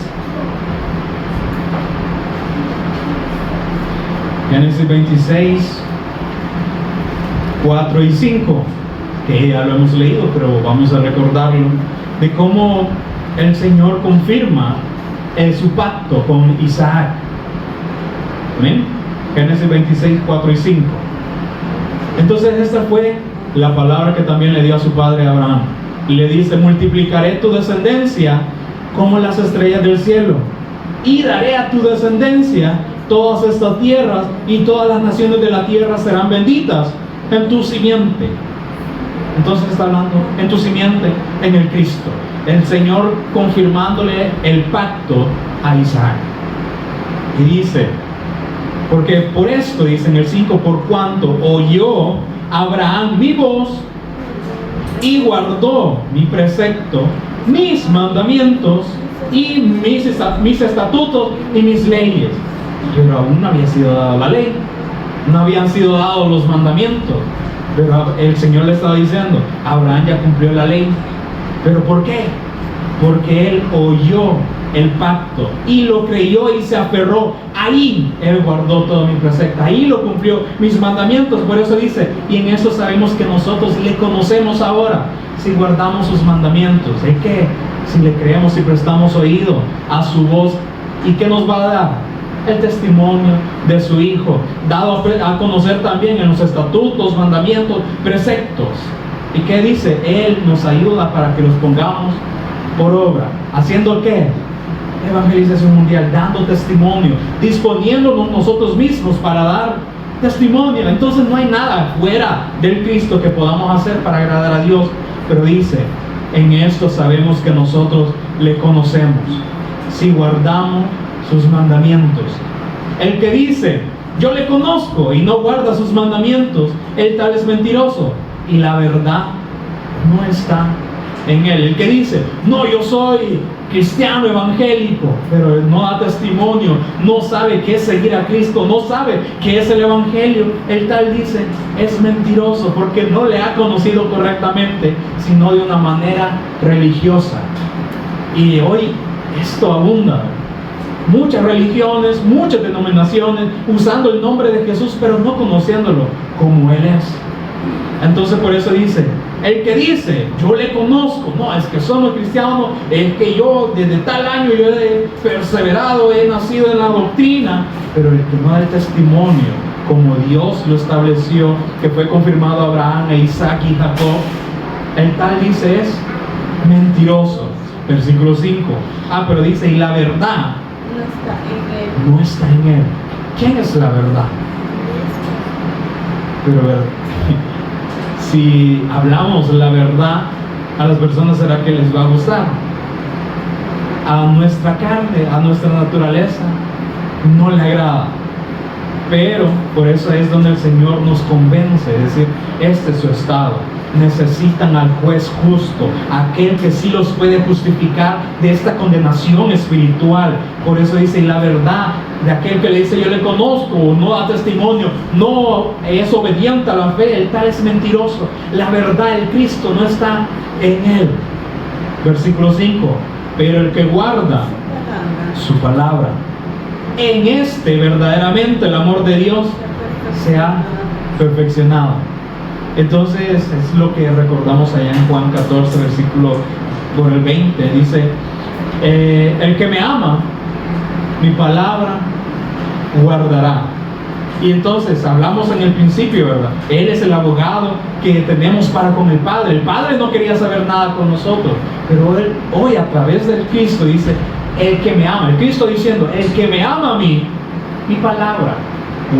Génesis 26, 4 y 5, que ya lo hemos leído, pero vamos a recordarlo, de cómo el Señor confirma su pacto con Isaac. ¿Amén? Génesis 26, 4 y 5. Entonces esta fue la palabra que también le dio a su padre Abraham. Y le dice, multiplicaré tu descendencia como las estrellas del cielo, y daré a tu descendencia todas estas tierras, y todas las naciones de la tierra serán benditas en tu simiente. Entonces está hablando en tu simiente, en el Cristo, el Señor confirmándole el pacto a Isaac. Y dice, porque por esto, dice en el 5, por cuanto oyó Abraham mi voz y guardó mi precepto, mis mandamientos y mis estatutos y mis leyes. Pero aún no había sido dada la ley, no habían sido dados los mandamientos, pero el Señor le estaba diciendo, Abraham ya cumplió la ley. ¿Pero por qué? Porque él oyó el pacto y lo creyó y se aferró. Ahí él guardó todo mi precepto, ahí lo cumplió, mis mandamientos. Por eso dice, y en eso sabemos que nosotros le conocemos ahora, si guardamos sus mandamientos. ¿De qué? Si le creemos, si prestamos oído a su voz. ¿Y qué nos va a dar? El testimonio de su Hijo, dado a conocer también en los estatutos, mandamientos, preceptos. ¿Y qué dice? Él nos ayuda para que los pongamos por obra. ¿Haciendo qué? Evangelización mundial, dando testimonio, disponiéndonos nosotros mismos para dar testimonio. Entonces no hay nada fuera del Cristo que podamos hacer para agradar a Dios. Pero dice, en esto sabemos que nosotros le conocemos, si guardamos sus mandamientos. El que dice, yo le conozco, y no guarda sus mandamientos, el tal es mentiroso, y la verdad no está en él. El que dice, no, yo soy cristiano evangélico, pero no da testimonio, no sabe qué es seguir a Cristo, no sabe qué es el evangelio, el tal dice, es mentiroso, porque no le ha conocido correctamente, sino de una manera religiosa. Y hoy esto abunda. Muchas religiones, muchas denominaciones usando el nombre de Jesús, pero no conociéndolo como Él es. Entonces por eso dice, el que dice, yo le conozco, no, es que somos cristianos, es que yo desde tal año yo he perseverado, he nacido en la doctrina, pero el que no da el testimonio como Dios lo estableció, que fue confirmado a Abraham, a Isaac y Jacob, el tal dice es mentiroso. Versículo 5. Pero dice, y la verdad no está en él. ¿Quién es la verdad? Pero si hablamos la verdad a las personas, ¿será que les va a gustar? a nuestra carne, a nuestra naturaleza, no le agrada. Pero por eso es donde el Señor nos convence, es decir, este es su estado. Necesitan al juez justo, aquel que sí los puede justificar de esta condenación espiritual. Por eso dice, la verdad de aquel que le dice yo le conozco, no da testimonio, no es obediente a la fe, el tal es mentiroso. La verdad, el Cristo no está en él. Versículo 5, pero el que guarda su palabra, en este verdaderamente el amor de Dios se ha perfeccionado. Entonces es lo que recordamos allá en Juan 14, versículo por el 20, dice, el que me ama, mi palabra guardará. Y entonces hablamos en el principio, ¿verdad? Él es el abogado que tenemos para con el Padre. El Padre no quería saber nada con nosotros, pero Él hoy a través del Cristo dice, el que me ama, el Cristo diciendo, el que me ama a mí, mi palabra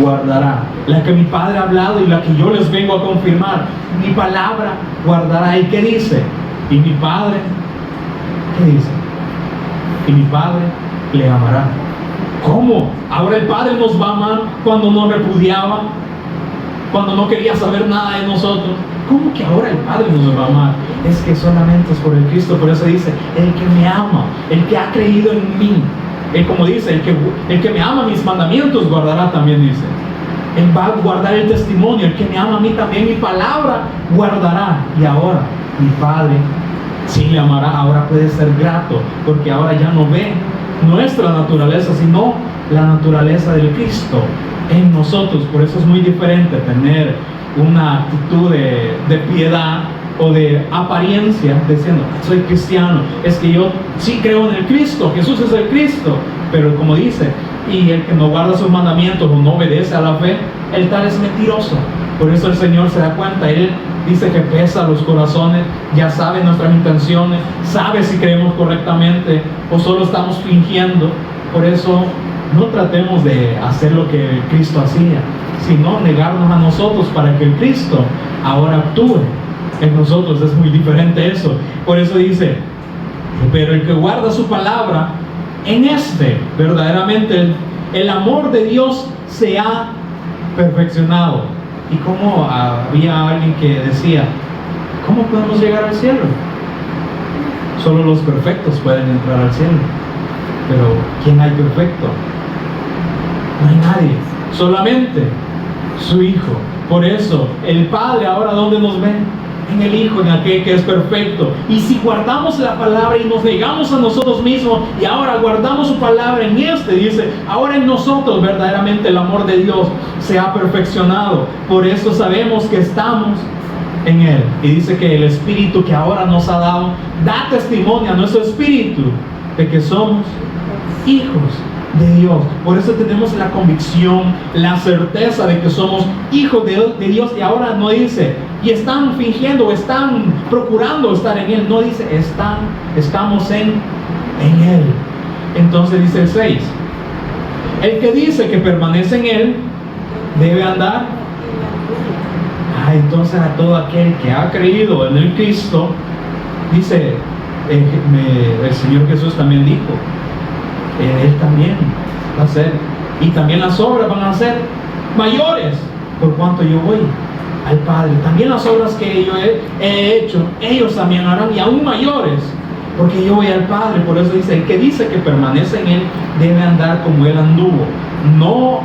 guardará, la que mi Padre ha hablado y la que yo les vengo a confirmar, mi palabra guardará. ¿Y qué dice? Y mi Padre, ¿qué dice? Y mi Padre le amará. ¿Cómo? Ahora el Padre nos va a amar cuando nos repudiaba, cuando no quería saber nada de nosotros. ¿Cómo que ahora el Padre nos va a amar? Es que solamente es por el Cristo. Por eso dice, el que me ama, el que ha creído en mí. Él, como dice, el que me ama mis mandamientos guardará, también dice. Él va a guardar el testimonio. El que me ama a mí también mi palabra guardará. Y ahora mi Padre sí le amará. Ahora puede ser grato, porque ahora ya no ve nuestra naturaleza, sino la naturaleza del Cristo en nosotros. Por eso es muy diferente tener una actitud de piedad o de apariencia, diciendo, soy cristiano, es que yo sí creo en el Cristo, Jesús es el Cristo, pero como dice, y el que no guarda sus mandamientos o no obedece a la fe, el tal es mentiroso. Por eso el Señor se da cuenta, Él dice que pesa los corazones, ya sabe nuestras intenciones, sabe si creemos correctamente o solo estamos fingiendo. Por eso no tratemos de hacer lo que Cristo hacía, sino negarnos a nosotros para que el Cristo ahora actúe en nosotros. Es muy diferente eso. Por eso dice, pero el que guarda su palabra, en este verdaderamente el amor de Dios se ha perfeccionado. Y como había alguien que decía, ¿cómo podemos llegar al cielo? Solo los perfectos pueden entrar al cielo. Pero ¿quién hay perfecto? No hay nadie, solamente su Hijo. Por eso el Padre ahora ¿dónde nos ve? En el Hijo, en aquel que es perfecto. Y si guardamos la palabra y nos negamos a nosotros mismos y ahora guardamos su palabra en este, dice, ahora en nosotros verdaderamente el amor de Dios se ha perfeccionado. Por eso sabemos que estamos en Él. Y dice que el Espíritu que ahora nos ha dado da testimonio a nuestro espíritu de que somos hijos de Dios. Por eso tenemos la convicción, la certeza de que somos hijos de Dios. Y ahora no dice, y están fingiendo, están procurando estar en Él. No dice, estamos en Él. Entonces dice el 6, el que dice que permanece en Él debe andar. Entonces a todo aquel que ha creído en el Cristo, dice el Señor Jesús también dijo, Él también va a ser, y también las obras van a ser mayores por cuanto yo voy al Padre. También las obras que yo he hecho, ellos también harán, y aún mayores, porque yo voy al Padre. Por eso dice, el que dice que permanece en Él debe andar como Él anduvo, no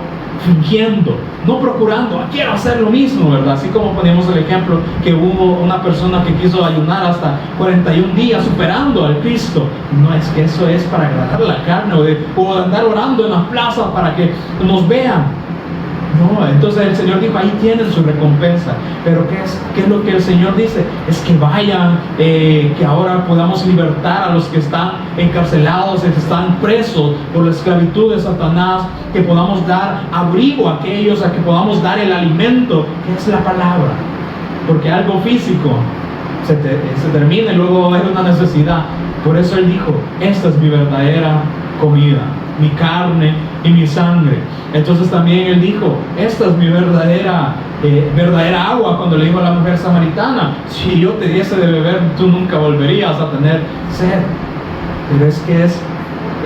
fingiendo, no procurando, quiero hacer lo mismo, ¿verdad? Así como poníamos el ejemplo que hubo una persona que quiso ayunar hasta 41 días superando al Cristo. No, es que eso es para agradar la carne o andar orando en las plazas para que nos vean. No, entonces el Señor dijo, ahí tienen su recompensa. Pero ¿qué es lo que el Señor dice? Es que vayan, que ahora podamos libertar a los que están encarcelados, que están presos por la esclavitud de Satanás, que podamos dar abrigo a aquellos, a que podamos dar el alimento, que es la palabra. Porque algo físico se termina y luego es una necesidad. Por eso Él dijo, esta es mi verdadera comida, mi carne y mi sangre. Entonces también Él dijo, esta es mi verdadera agua, cuando le dijo a la mujer samaritana, si yo te diese de beber, tú nunca volverías a tener sed. Pero es que es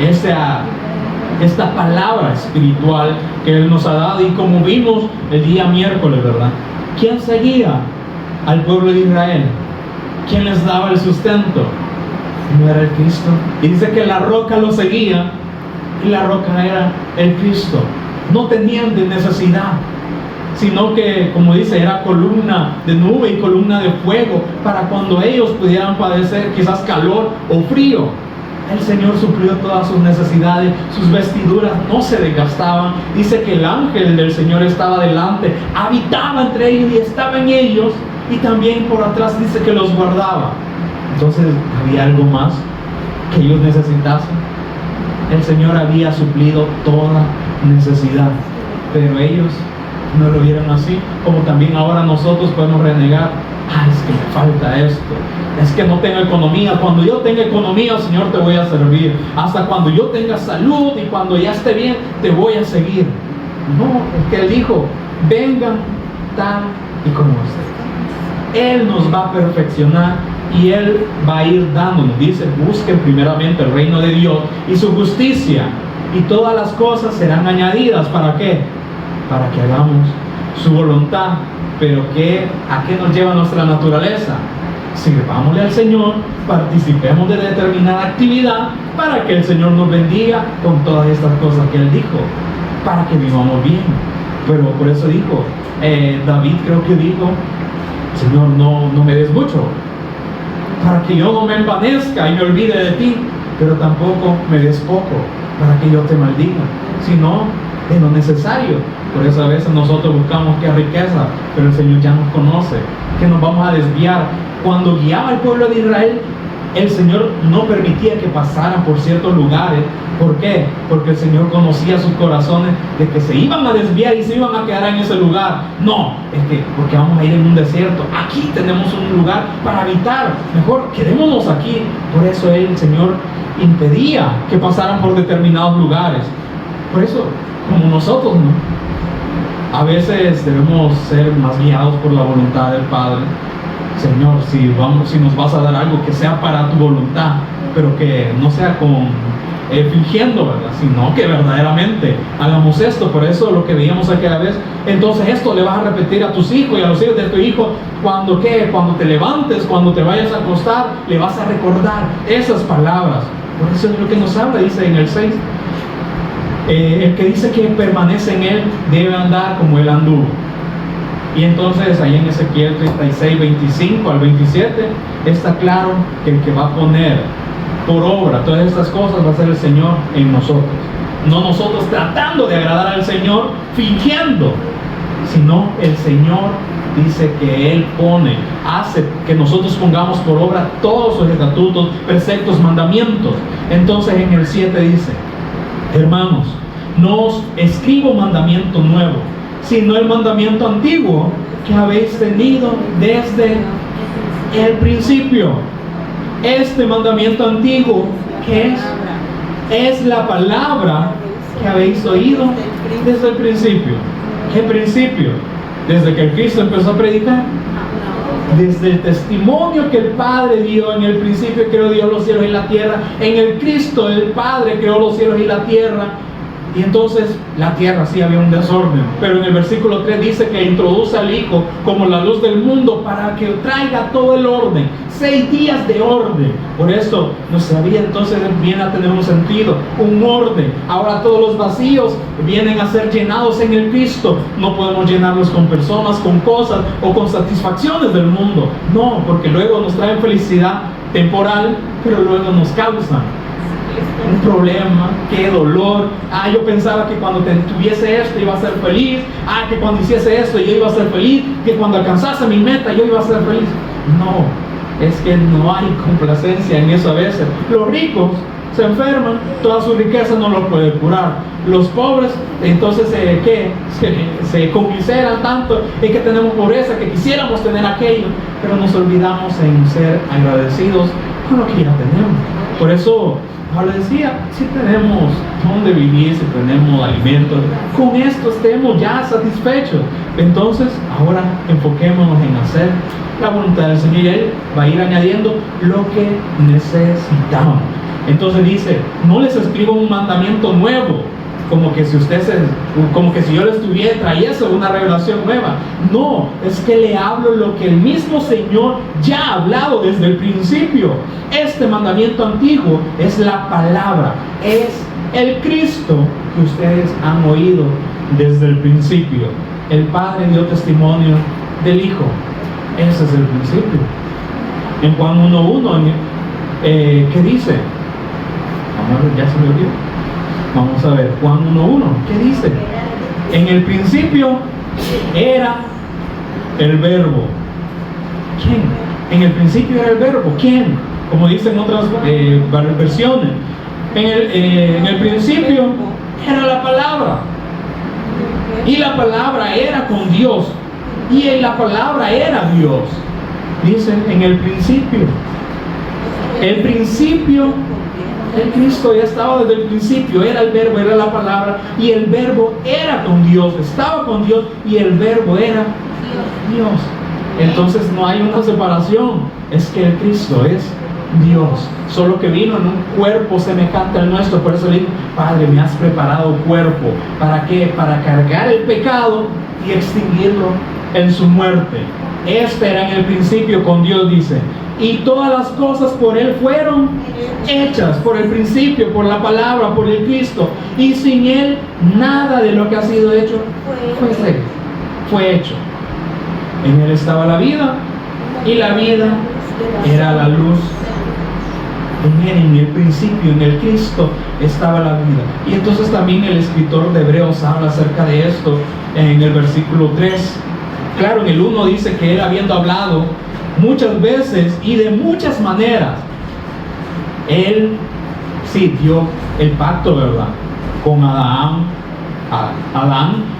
esta palabra espiritual que Él nos ha dado. Y como vimos el día miércoles, ¿verdad? ¿Quién seguía al pueblo de Israel? ¿Quién les daba el sustento? No era el Cristo. Y dice que la roca lo seguía, y la roca era el Cristo. No tenían de necesidad, sino que, como dice, era columna de nube y columna de fuego para cuando ellos pudieran padecer quizás calor o frío. El Señor suplió todas sus necesidades, sus vestiduras no se desgastaban. Dice que el ángel del Señor estaba delante, habitaba entre ellos y estaba en ellos, y también por atrás dice que los guardaba. Entonces, ¿había algo más que ellos necesitasen? El Señor había suplido toda necesidad, pero ellos no lo vieron así. Como también ahora nosotros podemos renegar: es que me falta esto, es que no tengo economía. Cuando yo tenga economía, Señor, te voy a servir. Hasta cuando yo tenga salud y cuando ya esté bien, te voy a seguir. No, es que Él dijo: vengan tal y como ustedes. Él nos va a perfeccionar y Él va a ir dándonos. Dice: busquen primeramente el reino de Dios y su justicia, y todas las cosas serán añadidas. ¿Para qué? Para que hagamos su voluntad. Pero ¿a qué nos lleva nuestra naturaleza? Sirvámosle al Señor, participemos de determinada actividad para que el Señor nos bendiga con todas estas cosas que Él dijo, para que vivamos bien. Pero por eso dijo, David creo que dijo: Señor, no me des mucho, para que yo no me envanezca y me olvide de ti, pero tampoco me des poco, para que yo te maldiga, sino de lo necesario. Por eso a veces nosotros buscamos que riqueza, pero el Señor ya nos conoce, que nos vamos a desviar. Cuando guiaba al pueblo de Israel, el Señor no permitía que pasaran por ciertos lugares. ¿Por qué? Porque el Señor conocía sus corazones, de que se iban a desviar y se iban a quedar en ese lugar. No, es que porque vamos a ir en un desierto, aquí tenemos un lugar para habitar, mejor quedémonos aquí. Por eso el Señor impedía que pasaran por determinados lugares. Por eso, como nosotros, ¿no? A veces debemos ser más guiados por la voluntad del Padre. Señor, si nos vas a dar algo, que sea para tu voluntad, pero que no sea fingiendo, ¿verdad? Sino que verdaderamente hagamos esto. Por eso lo que veíamos aquella vez, entonces esto le vas a repetir a tus hijos y a los hijos de tu hijo cuando te levantes, cuando te vayas a acostar, le vas a recordar esas palabras. Por eso es lo que nos habla, dice en el 6. El que dice que permanece en Él debe andar como Él anduvo. Y entonces ahí en Ezequiel 36, 25 al 27 está claro que el que va a poner por obra todas estas cosas va a ser el Señor en nosotros. No nosotros tratando de agradar al Señor, fingiendo, sino el Señor dice que Él hace que nosotros pongamos por obra todos sus estatutos, preceptos, mandamientos. Entonces en el 7 dice: hermanos, no os escribo mandamiento nuevo, sino el mandamiento antiguo que habéis tenido desde el principio. Este mandamiento antiguo, que es la palabra que habéis oído desde el principio. ¿Qué principio? Desde que el Cristo empezó a predicar. Desde el testimonio que el Padre dio. En el principio creó Dios los cielos y la tierra. En el Cristo el Padre creó los cielos y la tierra. Y entonces la tierra sí había un desorden, pero en el versículo 3 dice que introduce al Hijo como la luz del mundo para que traiga todo el orden. 6 días de orden. Por eso nuestra vida entonces viene a tener un sentido, un orden. Ahora todos los vacíos vienen a ser llenados en el Cristo. No podemos llenarlos con personas, con cosas o con satisfacciones del mundo. No, porque luego nos traen felicidad temporal, pero luego nos causan un problema, qué dolor. Yo pensaba que cuando tuviese esto iba a ser feliz. Que cuando hiciese esto yo iba a ser feliz. Que cuando alcanzase mi meta yo iba a ser feliz. No, es que no hay complacencia en eso a veces. Los ricos se enferman, toda su riqueza no los puede curar. Los pobres, entonces, se conmiseran tanto en que tenemos pobreza, que quisiéramos tener aquello, pero nos olvidamos en ser agradecidos con lo que ya tenemos. Por eso Pablo decía: si tenemos donde vivir, si tenemos alimentos, con esto estemos ya satisfechos. Entonces ahora enfoquémonos en hacer la voluntad del Señor, y Él va a ir añadiendo lo que necesitamos. Entonces dice, no les escribo un mandamiento nuevo, como que si yo les trayese una revelación nueva. No, es que le hablo lo que el mismo Señor ya ha hablado desde el principio. Este mandamiento antiguo es la palabra, es el Cristo que ustedes han oído desde el principio. El Padre dio testimonio del Hijo. Ese es el principio. En Juan 1:1, ¿qué dice? Vamos a ver, ya se me olvidó. Vamos a ver, Juan 1:1, ¿qué dice? En el principio era el Verbo. ¿Quién? En el principio era el Verbo. ¿Quién? Como dicen otras versiones. En el principio era la palabra. Y la palabra era con Dios. Y la palabra era Dios. Dicen en el principio. El principio, el Cristo ya estaba desde el principio. Era el Verbo, era la palabra. Y el Verbo era con Dios. Estaba con Dios. Y el Verbo era Dios. Entonces no hay una separación. Es que el Cristo es Dios, solo que vino en un cuerpo semejante al nuestro. Por eso le digo, Padre, me has preparado cuerpo. ¿Para qué? Para cargar el pecado y extinguirlo en su muerte. Este era en el principio con Dios, dice, y todas las cosas por Él fueron hechas, por el principio, por la palabra, por el Cristo, y sin Él nada de lo que ha sido hecho fue hecho. En Él estaba la vida, y la vida era la luz. En Él, en el principio, en el Cristo, estaba la vida. Y entonces también el escritor de Hebreos habla acerca de esto en el versículo 3. Claro, en el 1 dice que Él, habiendo hablado muchas veces y de muchas maneras, Él sí dio el pacto, ¿verdad? Con Adán,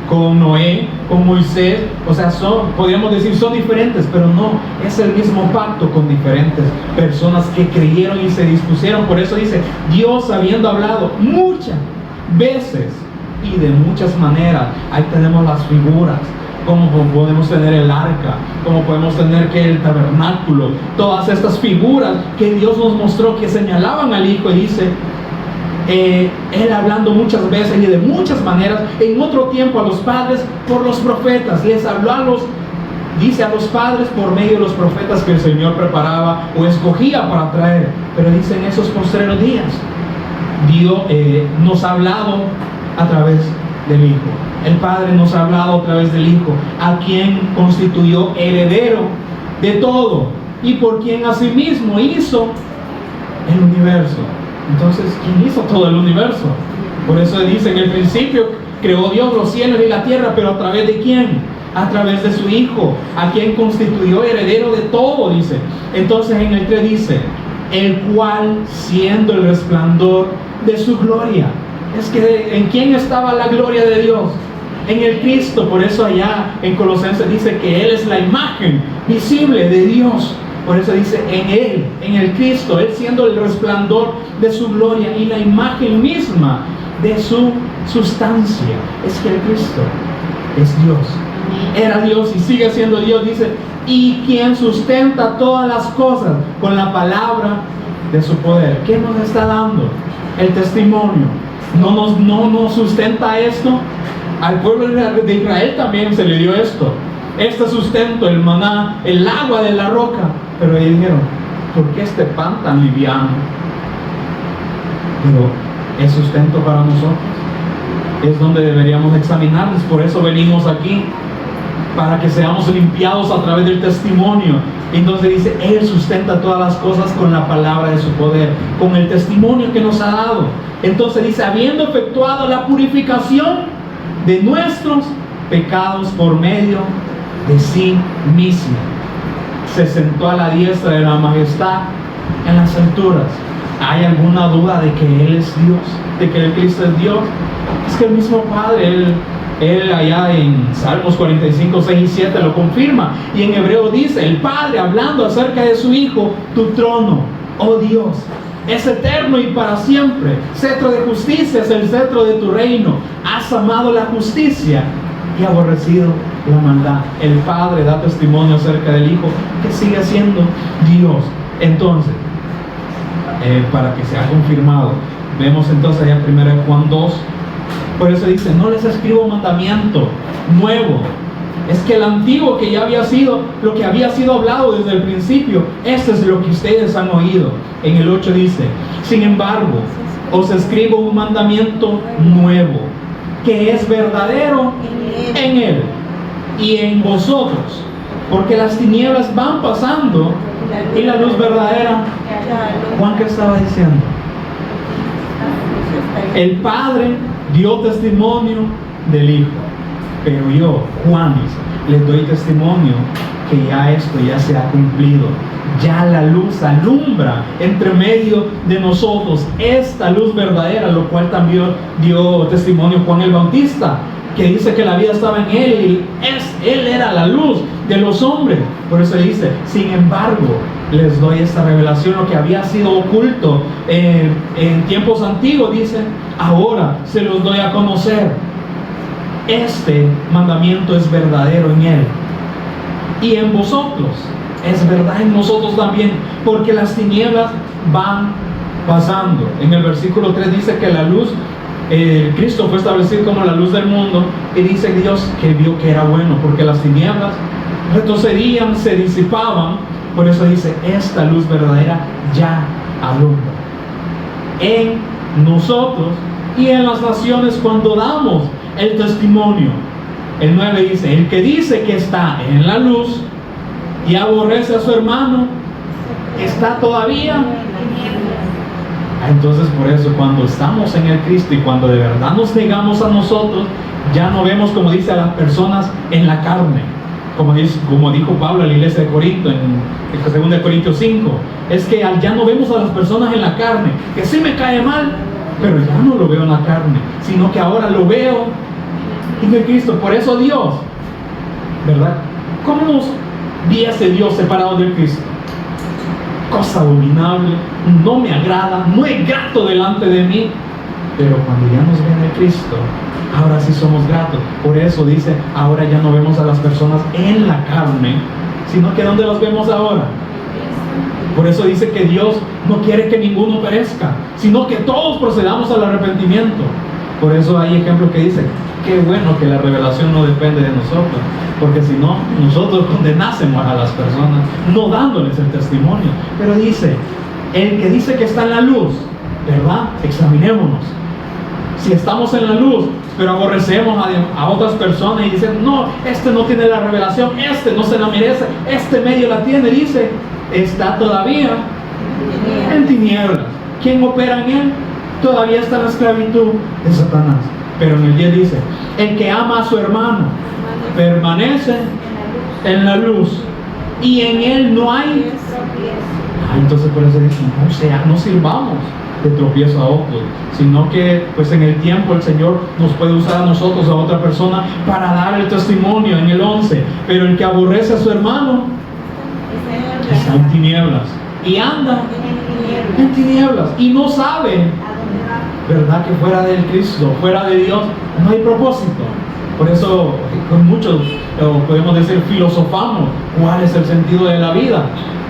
con Noé, con Moisés. O sea, podríamos decir, son diferentes, pero no, es el mismo pacto con diferentes personas que creyeron y se dispusieron. Por eso dice, Dios habiendo hablado muchas veces y de muchas maneras. Ahí tenemos las figuras, como podemos tener el arca, como podemos tener que el tabernáculo, todas estas figuras que Dios nos mostró que señalaban al Hijo. Y dice, Él hablando muchas veces y de muchas maneras, en otro tiempo a los padres por los profetas. Les habló a los padres por medio de los profetas que el Señor preparaba o escogía para traer. Pero dice, en esos postreros días Dios nos ha hablado a través del Hijo. El Padre nos ha hablado a través del Hijo, a quien constituyó heredero de todo y por quien asimismo hizo el universo. Entonces, ¿quién hizo todo el universo? Por eso dice, en el principio creó Dios los cielos y la tierra, pero ¿a través de quién? A través de su Hijo, a quien constituyó heredero de todo, dice. Entonces en el 3 dice, el cual siendo el resplandor de su gloria. Es que ¿en quién estaba la gloria de Dios? En el Cristo. Por eso allá en Colosenses dice que Él es la imagen visible de Dios. Por eso dice, en Él, en el Cristo, Él siendo el resplandor de su gloria y la imagen misma de su sustancia. Es que el Cristo es Dios. Era Dios y sigue siendo Dios, dice, y quien sustenta todas las cosas con la palabra de su poder. ¿Qué nos está dando? El testimonio. No nos sustenta esto. Al pueblo de Israel también se le dio esto, este sustento, el maná, el agua de la roca. Pero ellos dijeron, ¿por qué este pan tan liviano? Pero es sustento para nosotros. Es donde deberíamos examinarnos. Por eso venimos aquí, para que seamos limpiados a través del testimonio. Entonces dice, Él sustenta todas las cosas con la palabra de su poder, con el testimonio que nos ha dado. Entonces dice, habiendo efectuado la purificación de nuestros pecados por medio de sí mismo, se sentó a la diestra de la majestad en las alturas. ¿Hay alguna duda de que Él es Dios? ¿De que el Cristo es Dios? Es que el mismo Padre, Él allá en Salmos 45, 6 y 7 lo confirma. Y en Hebreo dice, el Padre hablando acerca de su Hijo, tu trono, oh Dios, es eterno y para siempre. Cetro de justicia es el cetro de tu reino. Has amado la justicia y aborrecido la maldad. El Padre da testimonio acerca del Hijo, que sigue siendo Dios. Entonces, para que sea confirmado. Vemos entonces allá 1 Juan 2. Por eso dice, no les escribo mandamiento nuevo. Es que el antiguo que ya había sido, lo que había sido hablado desde el principio, esto es lo que ustedes han oído. En el 8 dice, sin embargo, os escribo un mandamiento nuevo, que es verdadero en Él y en vosotros, porque las tinieblas van pasando y la luz verdadera. Juan, ¿qué estaba diciendo? El Padre dio testimonio del Hijo, pero yo, Juan, les doy testimonio que ya esto ya se ha cumplido. Ya la luz alumbra entre medio de nosotros, esta luz verdadera, lo cual también dio testimonio Juan el Bautista, que dice que la vida estaba en Él y Él era la luz de los hombres. Por eso dice, sin embargo, les doy esta revelación, lo que había sido oculto en tiempos antiguos, dice, ahora se los doy a conocer. Este mandamiento es verdadero en Él y en vosotros. Es verdad en nosotros también, porque las tinieblas van pasando. En el versículo 3 dice que la luz, Cristo fue establecido como la luz del mundo, y dice Dios que vio que era bueno, porque las tinieblas retrocedían, se disipaban. Por eso dice, esta luz verdadera ya alumbra en nosotros y en las naciones cuando damos el testimonio. El 9 dice, el que dice que está en la luz y aborrece a su hermano, está todavía. Entonces, por eso, cuando estamos en el Cristo y cuando de verdad nos negamos a nosotros, ya no vemos, como dice, a las personas en la carne, como dijo Pablo a la iglesia de Corinto en 2 Corintios 5. Es que ya no vemos a las personas en la carne, que sí me cae mal, pero ya no lo veo en la carne, sino que ahora lo veo en el Cristo. Por eso Dios, ¿verdad? ¿Cómo nos viese Dios separado del Cristo? Cosa abominable, no me agrada, no es grato delante de mí. Pero cuando ya nos ven en Cristo, ahora sí somos gratos. Por eso dice, ahora ya no vemos a las personas en la carne, sino que ¿dónde los vemos ahora? Por eso dice que Dios no quiere que ninguno perezca, sino que todos procedamos al arrepentimiento. Por eso hay ejemplos que dicen, qué bueno que la revelación no depende de nosotros, porque si no, nosotros condenásemos a las personas, no dándoles el testimonio. Pero dice, el que dice que está en la luz, ¿verdad? Examinémonos. Si estamos en la luz, pero aborrecemos a otras personas y dicen, no, este no tiene la revelación, este no se la merece, este medio la tiene, dice, está todavía en tinieblas. ¿Quién opera en él? Todavía está en la esclavitud de Satanás. Pero en el 10 dice, el que ama a su hermano permanece en la luz y en él no hay. Entonces por eso dice, no sirvamos de tropiezo a otros, sino que pues en el tiempo el Señor nos puede usar a nosotros, a otra persona, para dar el testimonio. En el 11, pero el que aborrece a su hermano está en tinieblas y anda en tinieblas y no sabe, ¿verdad?, que fuera del Cristo, fuera de Dios, no hay propósito. Por eso con muchos podemos decir, filosofamos cuál es el sentido de la vida,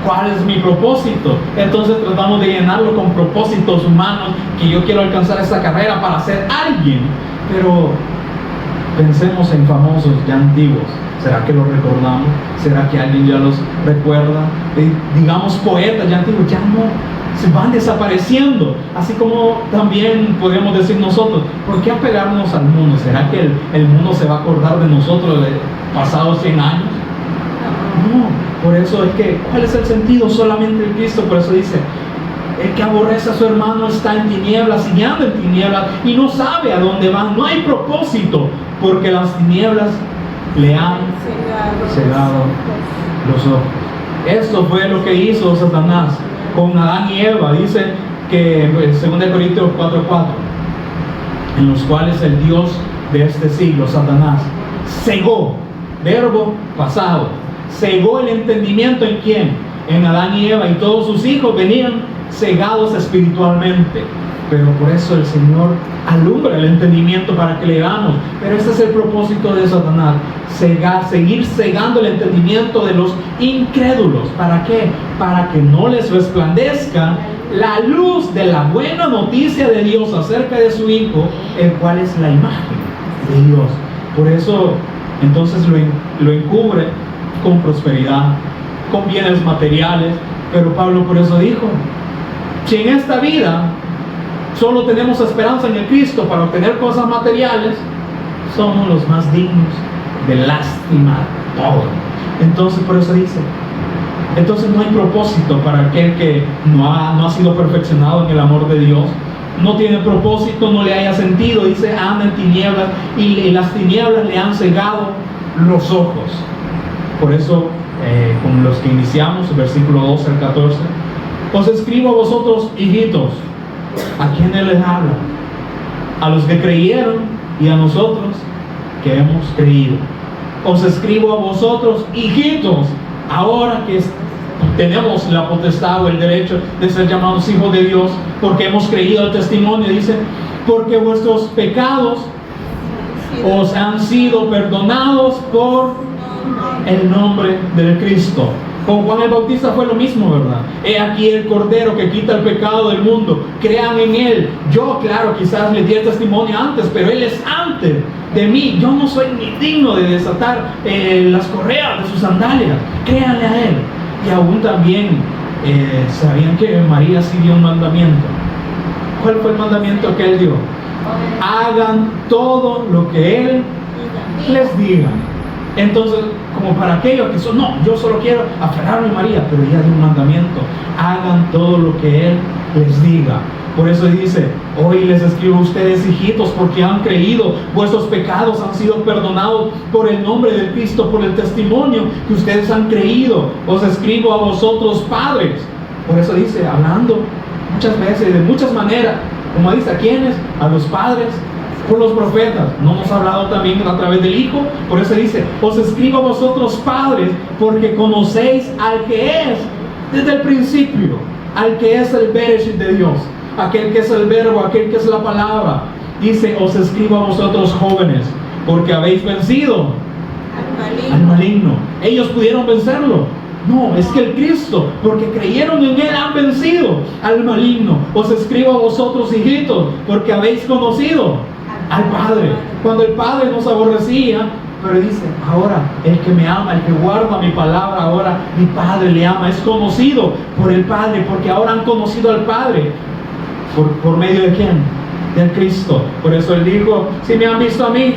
cuál es mi propósito. Entonces tratamos de llenarlo con propósitos humanos, que yo quiero alcanzar esta carrera para ser alguien. Pero pensemos en famosos ya antiguos. ¿Será que los recordamos? ¿Será que alguien ya los recuerda? Digamos poetas ya antiguos, ya no, se van desapareciendo. Así como también podemos decir nosotros, ¿por qué apegarnos al mundo? ¿Será que el mundo se va a acordar de nosotros de pasados 100 años? No, por eso es que, ¿cuál es el sentido? Solamente el Cristo. Por eso dice, el que aborrece a su hermano está en tinieblas y anda en tinieblas y no sabe a dónde va. No hay propósito, porque las tinieblas le han cegado los ojos. Esto fue lo que hizo Satanás con Adán y Eva. Dice que en 2 Corintios 4:4, en los cuales el Dios de este siglo, Satanás, cegó, verbo pasado, cegó el entendimiento. ¿En quién? En Adán y Eva, y todos sus hijos venían cegados espiritualmente. Pero por eso el Señor alumbra el entendimiento para que le hagamos. Pero este es el propósito de Satanás, seguir cegando el entendimiento de los incrédulos. ¿Para qué? Para que no les resplandezca la luz de la buena noticia de Dios acerca de su Hijo, el cual es la imagen de Dios. Por eso, entonces lo encubre con prosperidad, con bienes materiales. Pero Pablo por eso dijo, si en esta vida solo tenemos esperanza en el Cristo para obtener cosas materiales, somos los más dignos de lástima todo. Entonces por eso dice, entonces no hay propósito para aquel que no ha sido perfeccionado en el amor de Dios. No tiene propósito, no le haya sentido. Dice, anda en tinieblas y las tinieblas le han cegado los ojos. Por eso, con los que iniciamos, versículo 12 al 14, os escribo a vosotros, hijitos. ¿A quiénes les habla? A los que creyeron y a nosotros que hemos creído. Os escribo a vosotros, hijitos, ahora que tenemos la potestad o el derecho de ser llamados hijos de Dios, porque hemos creído el testimonio. Dice, porque vuestros pecados os han sido perdonados por el nombre del Cristo. Con Juan el Bautista fue lo mismo, ¿verdad? He aquí el Cordero que quita el pecado del mundo. Crean en Él. Yo, claro, quizás le di el testimonio antes, pero Él es antes de mí. Yo no soy ni digno de desatar las correas de sus sandalias. Créanle a Él. Y aún también, ¿sabían que María sí dio un mandamiento? ¿Cuál fue el mandamiento que Él dio? Hagan todo lo que Él les diga. Entonces, como para aquellos que son, no, yo solo quiero aferrarme a María, pero ella dio un mandamiento: hagan todo lo que Él les diga. Por eso dice, hoy les escribo a ustedes, hijitos, porque han creído, vuestros pecados han sido perdonados por el nombre de Cristo, por el testimonio que ustedes han creído. Os escribo a vosotros, padres. Por eso dice, hablando muchas veces, de muchas maneras, como dice, ¿a quiénes? A los padres, por los profetas. ¿No nos ha hablado también a través del Hijo? Por eso dice, os escribo a vosotros, padres, porque conocéis al que es desde el principio, al que es el Bereshit de Dios, aquel que es el verbo, aquel que es la palabra. Dice, os escribo a vosotros, jóvenes, porque habéis vencido al maligno. Ellos pudieron vencerlo. No, es que el Cristo, porque creyeron en Él, han vencido al maligno. Os escribo a vosotros, hijitos, porque habéis conocido al Padre. Cuando el Padre nos aborrecía, pero dice, ahora el que me ama, el que guarda mi palabra, ahora mi Padre le ama. Es conocido por el Padre, porque ahora han conocido al Padre. ¿Por medio de quién? Del Cristo. Por eso Él dijo, si me han visto a mí,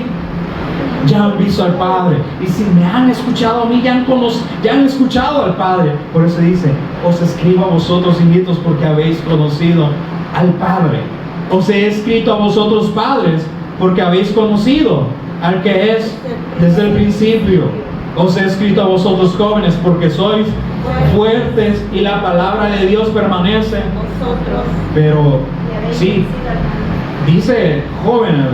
ya han visto al Padre. Y si me han escuchado a mí, ya han escuchado al Padre. Por eso dice, os escribo a vosotros, hijitos, porque habéis conocido al Padre. Os he escrito a vosotros, padres, porque habéis conocido al que es desde el principio. Os he escrito a vosotros, jóvenes, porque sois fuertes y la palabra de Dios permanece. Pero sí, dice jóvenes,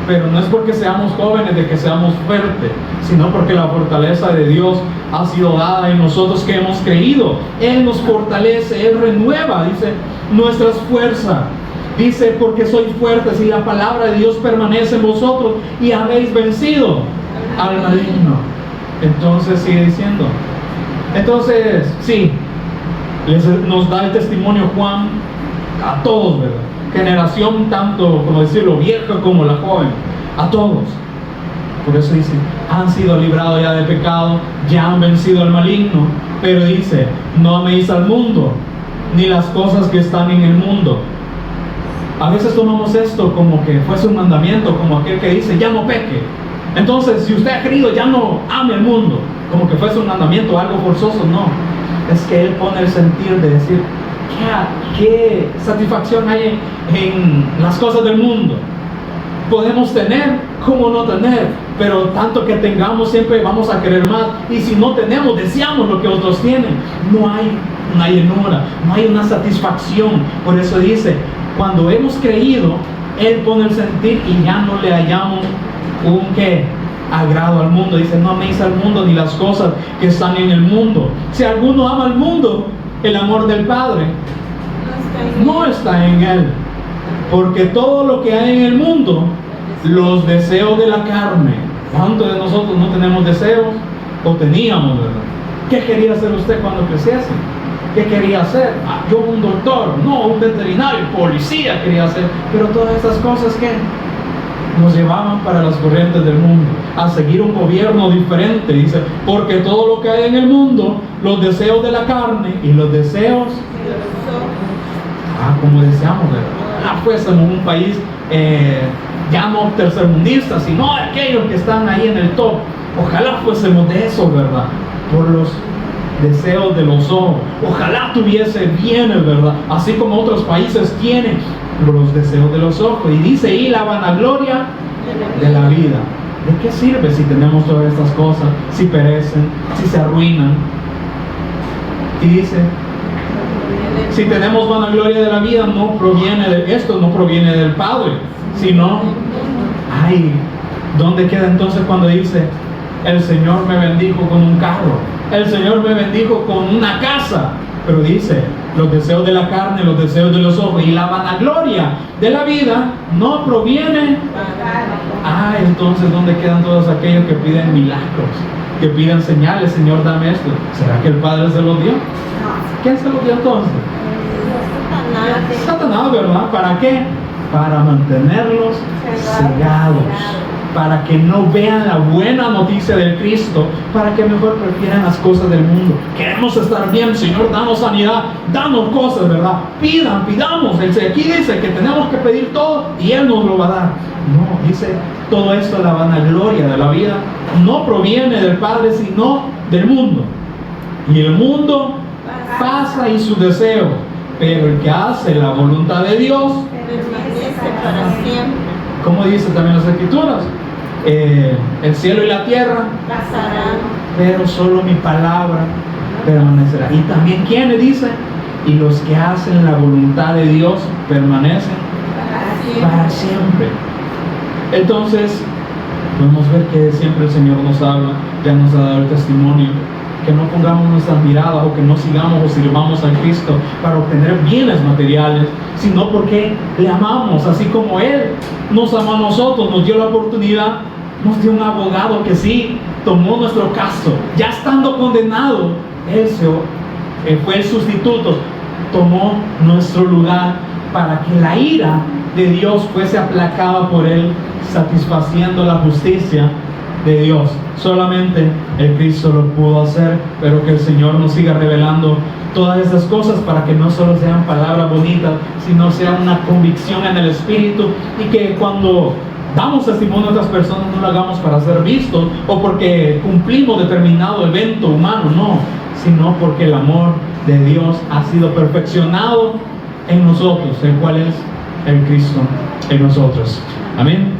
pero no es porque seamos jóvenes de que seamos fuertes, sino porque la fortaleza de Dios ha sido dada en nosotros que hemos creído. Él nos fortalece, Él renueva, dice, nuestras fuerzas. Dice, porque sois fuertes y la palabra de Dios permanece en vosotros y habéis vencido al maligno. Entonces sigue diciendo. Entonces, sí, nos da el testimonio Juan a todos, ¿verdad? Generación tanto, como decirlo, vieja como la joven, a todos. Por eso dice, han sido librados ya del pecado, ya han vencido al maligno. Pero dice, no améis al mundo, ni las cosas que están en el mundo. A veces tomamos esto como que fuese un mandamiento, como aquel que dice, ya no peque. Entonces, si usted ha querido, ya no ame el mundo, como que fuese un mandamiento, algo forzoso. No, es que Él pone el sentir de decir, ¿qué satisfacción hay en las cosas del mundo? Podemos tener, como no tener, pero tanto que tengamos siempre vamos a querer más. Y si no tenemos, deseamos lo que otros tienen. No hay una llenura, no hay una satisfacción. Por eso dice, cuando hemos creído, Él pone el sentir y ya no le hallamos un agrado al mundo. Dice, no améis al mundo ni las cosas que están en el mundo. Si alguno ama al mundo, el amor del Padre no está en Él. Porque todo lo que hay en el mundo, los deseos de la carne. ¿Cuántos de nosotros no tenemos deseos? O teníamos, ¿verdad? ¿Qué quería hacer usted cuando creciese? ¿Qué quería ser? Yo un doctor, no, un veterinario, policía quería ser. Pero todas esas cosas que nos llevaban para las corrientes del mundo, a seguir un gobierno diferente. Dice, porque todo lo que hay en el mundo, los deseos de la carne y los deseos, como deseamos, ¿verdad? Fuésemos un país ya no tercermundista, sino aquellos que están ahí en el top. Ojalá fuésemos de eso, ¿verdad? Por los deseos de los ojos. Ojalá tuviese bienes, ¿verdad? Así como otros países tienen, por los deseos de los ojos. Y dice, y la vanagloria de la vida. ¿De qué sirve si tenemos todas estas cosas? Si perecen, si se arruinan. Y dice, si tenemos vanagloria de la vida, no proviene de esto, no proviene del Padre, sino, ¿dónde queda entonces cuando dice, el Señor me bendijo con un carro, el Señor me bendijo con una casa? Pero dice, los deseos de la carne, los deseos de los ojos y la vanagloria de la vida no proviene. Entonces, ¿dónde quedan todos aquellos que piden milagros, que piden señales? Señor, dame esto. ¿Será que el Padre se los dio? ¿Quién se los dio entonces? Satanás, ¿verdad? ¿Para qué? Para mantenerlos cegados, para que no vean la buena noticia del Cristo, para que mejor prefieran las cosas del mundo. Queremos estar bien, Señor, danos sanidad, danos cosas, ¿verdad? Pidamos. Aquí dice que tenemos que pedir todo y Él nos lo va a dar. No, dice, todo esto, la vanagloria de la vida, no proviene del Padre, sino del mundo. Y el mundo pasa y sus deseos, pero el que hace la voluntad de Dios permanece para siempre. Como dice también las Escrituras, el cielo y la tierra pasarán, pero solo mi palabra permanecerá. Y también, ¿quiénes dicen? Y los que hacen la voluntad de Dios permanecen para siempre. Entonces, podemos ver que siempre el Señor nos habla, ya nos ha dado el testimonio, que no pongamos nuestras miradas o que no sigamos o sirvamos a Cristo para obtener bienes materiales, sino porque le amamos, así como Él nos ama a nosotros, nos dio la oportunidad, nos dio un abogado que sí tomó nuestro caso, ya estando condenado, Él fue el sustituto, tomó nuestro lugar para que la ira de Dios fuese aplacada por Él, satisfaciendo la justicia de Dios. Solamente el Cristo lo pudo hacer, pero que el Señor nos siga revelando todas estas cosas para que no solo sean palabras bonitas, sino sea una convicción en el Espíritu, y que cuando damos testimonio a otras personas no lo hagamos para ser vistos o porque cumplimos determinado evento humano, no, sino porque el amor de Dios ha sido perfeccionado en nosotros, el cual es el Cristo en nosotros. Amén.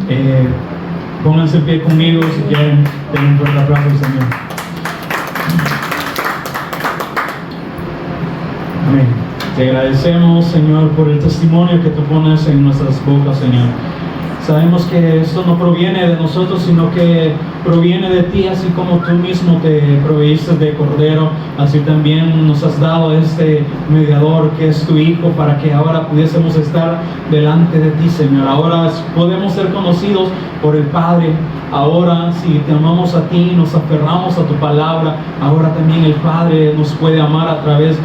Pónganse en pie conmigo si quieren. Den un fuerte aplauso al Señor. Amén. Te agradecemos, Señor, por el testimonio que tú pones en nuestras bocas, Señor. Sabemos que esto no proviene de nosotros, sino que proviene de ti, así como tú mismo te proveíste de Cordero, así también nos has dado este mediador que es tu Hijo, para que ahora pudiésemos estar delante de ti, Señor. Ahora podemos ser conocidos por el Padre. Ahora, si te amamos a ti, nos aferramos a tu palabra, ahora también el Padre nos puede amar a través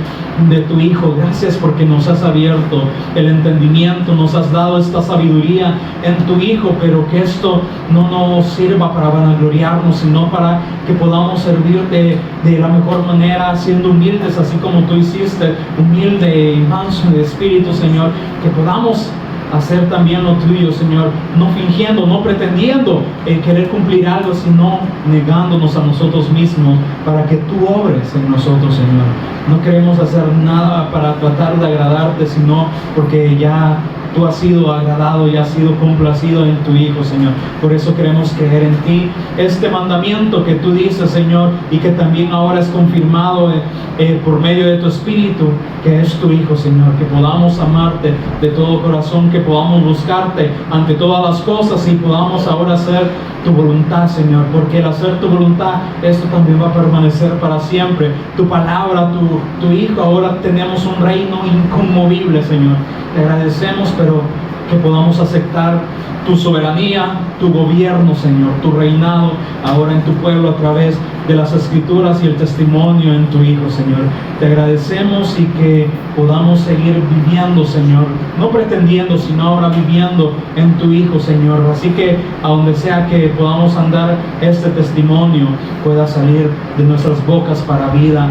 de tu Hijo. Gracias porque nos has abierto el entendimiento, nos has dado esta sabiduría en tu Hijo, pero que esto no nos sirva para vanagloriarnos, sino para que podamos servirte de la mejor manera, siendo humildes, así como tú hiciste, humilde y manso de espíritu, Señor. Que podamos hacer también lo tuyo, Señor, no fingiendo, no pretendiendo querer cumplir algo, sino negándonos a nosotros mismos para que tú obres en nosotros, Señor. No queremos hacer nada para tratar de agradarte, sino porque ya tú has sido agradado y has sido complacido en tu Hijo, Señor. Por eso queremos creer en ti. Este mandamiento que tú dices, Señor, y que también ahora es confirmado por medio de tu Espíritu, que es tu Hijo, Señor. Que podamos amarte de todo corazón, que podamos buscarte ante todas las cosas y podamos ahora hacer tu voluntad, Señor. Porque el hacer tu voluntad, esto también va a permanecer para siempre. Tu palabra, tu Hijo, ahora tenemos un reino inconmovible, Señor. Te agradecemos, pero que podamos aceptar tu soberanía, tu gobierno, Señor, tu reinado ahora en tu pueblo a través de las Escrituras y el testimonio en tu Hijo, Señor. Te agradecemos y que podamos seguir viviendo, Señor, no pretendiendo, sino ahora viviendo en tu Hijo, Señor. Así que a donde sea que podamos andar, este testimonio pueda salir de nuestras bocas para vida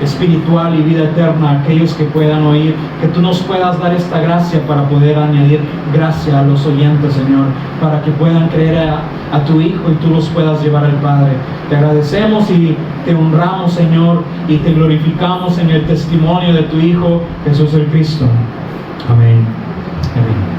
espiritual y vida eterna, aquellos que puedan oír, que tú nos puedas dar esta gracia para poder añadir gracia a los oyentes, Señor, para que puedan creer a tu Hijo y tú los puedas llevar al Padre. Te agradecemos y te honramos, Señor, y te glorificamos en el testimonio de tu Hijo, Jesús el Cristo. Amén. Amén.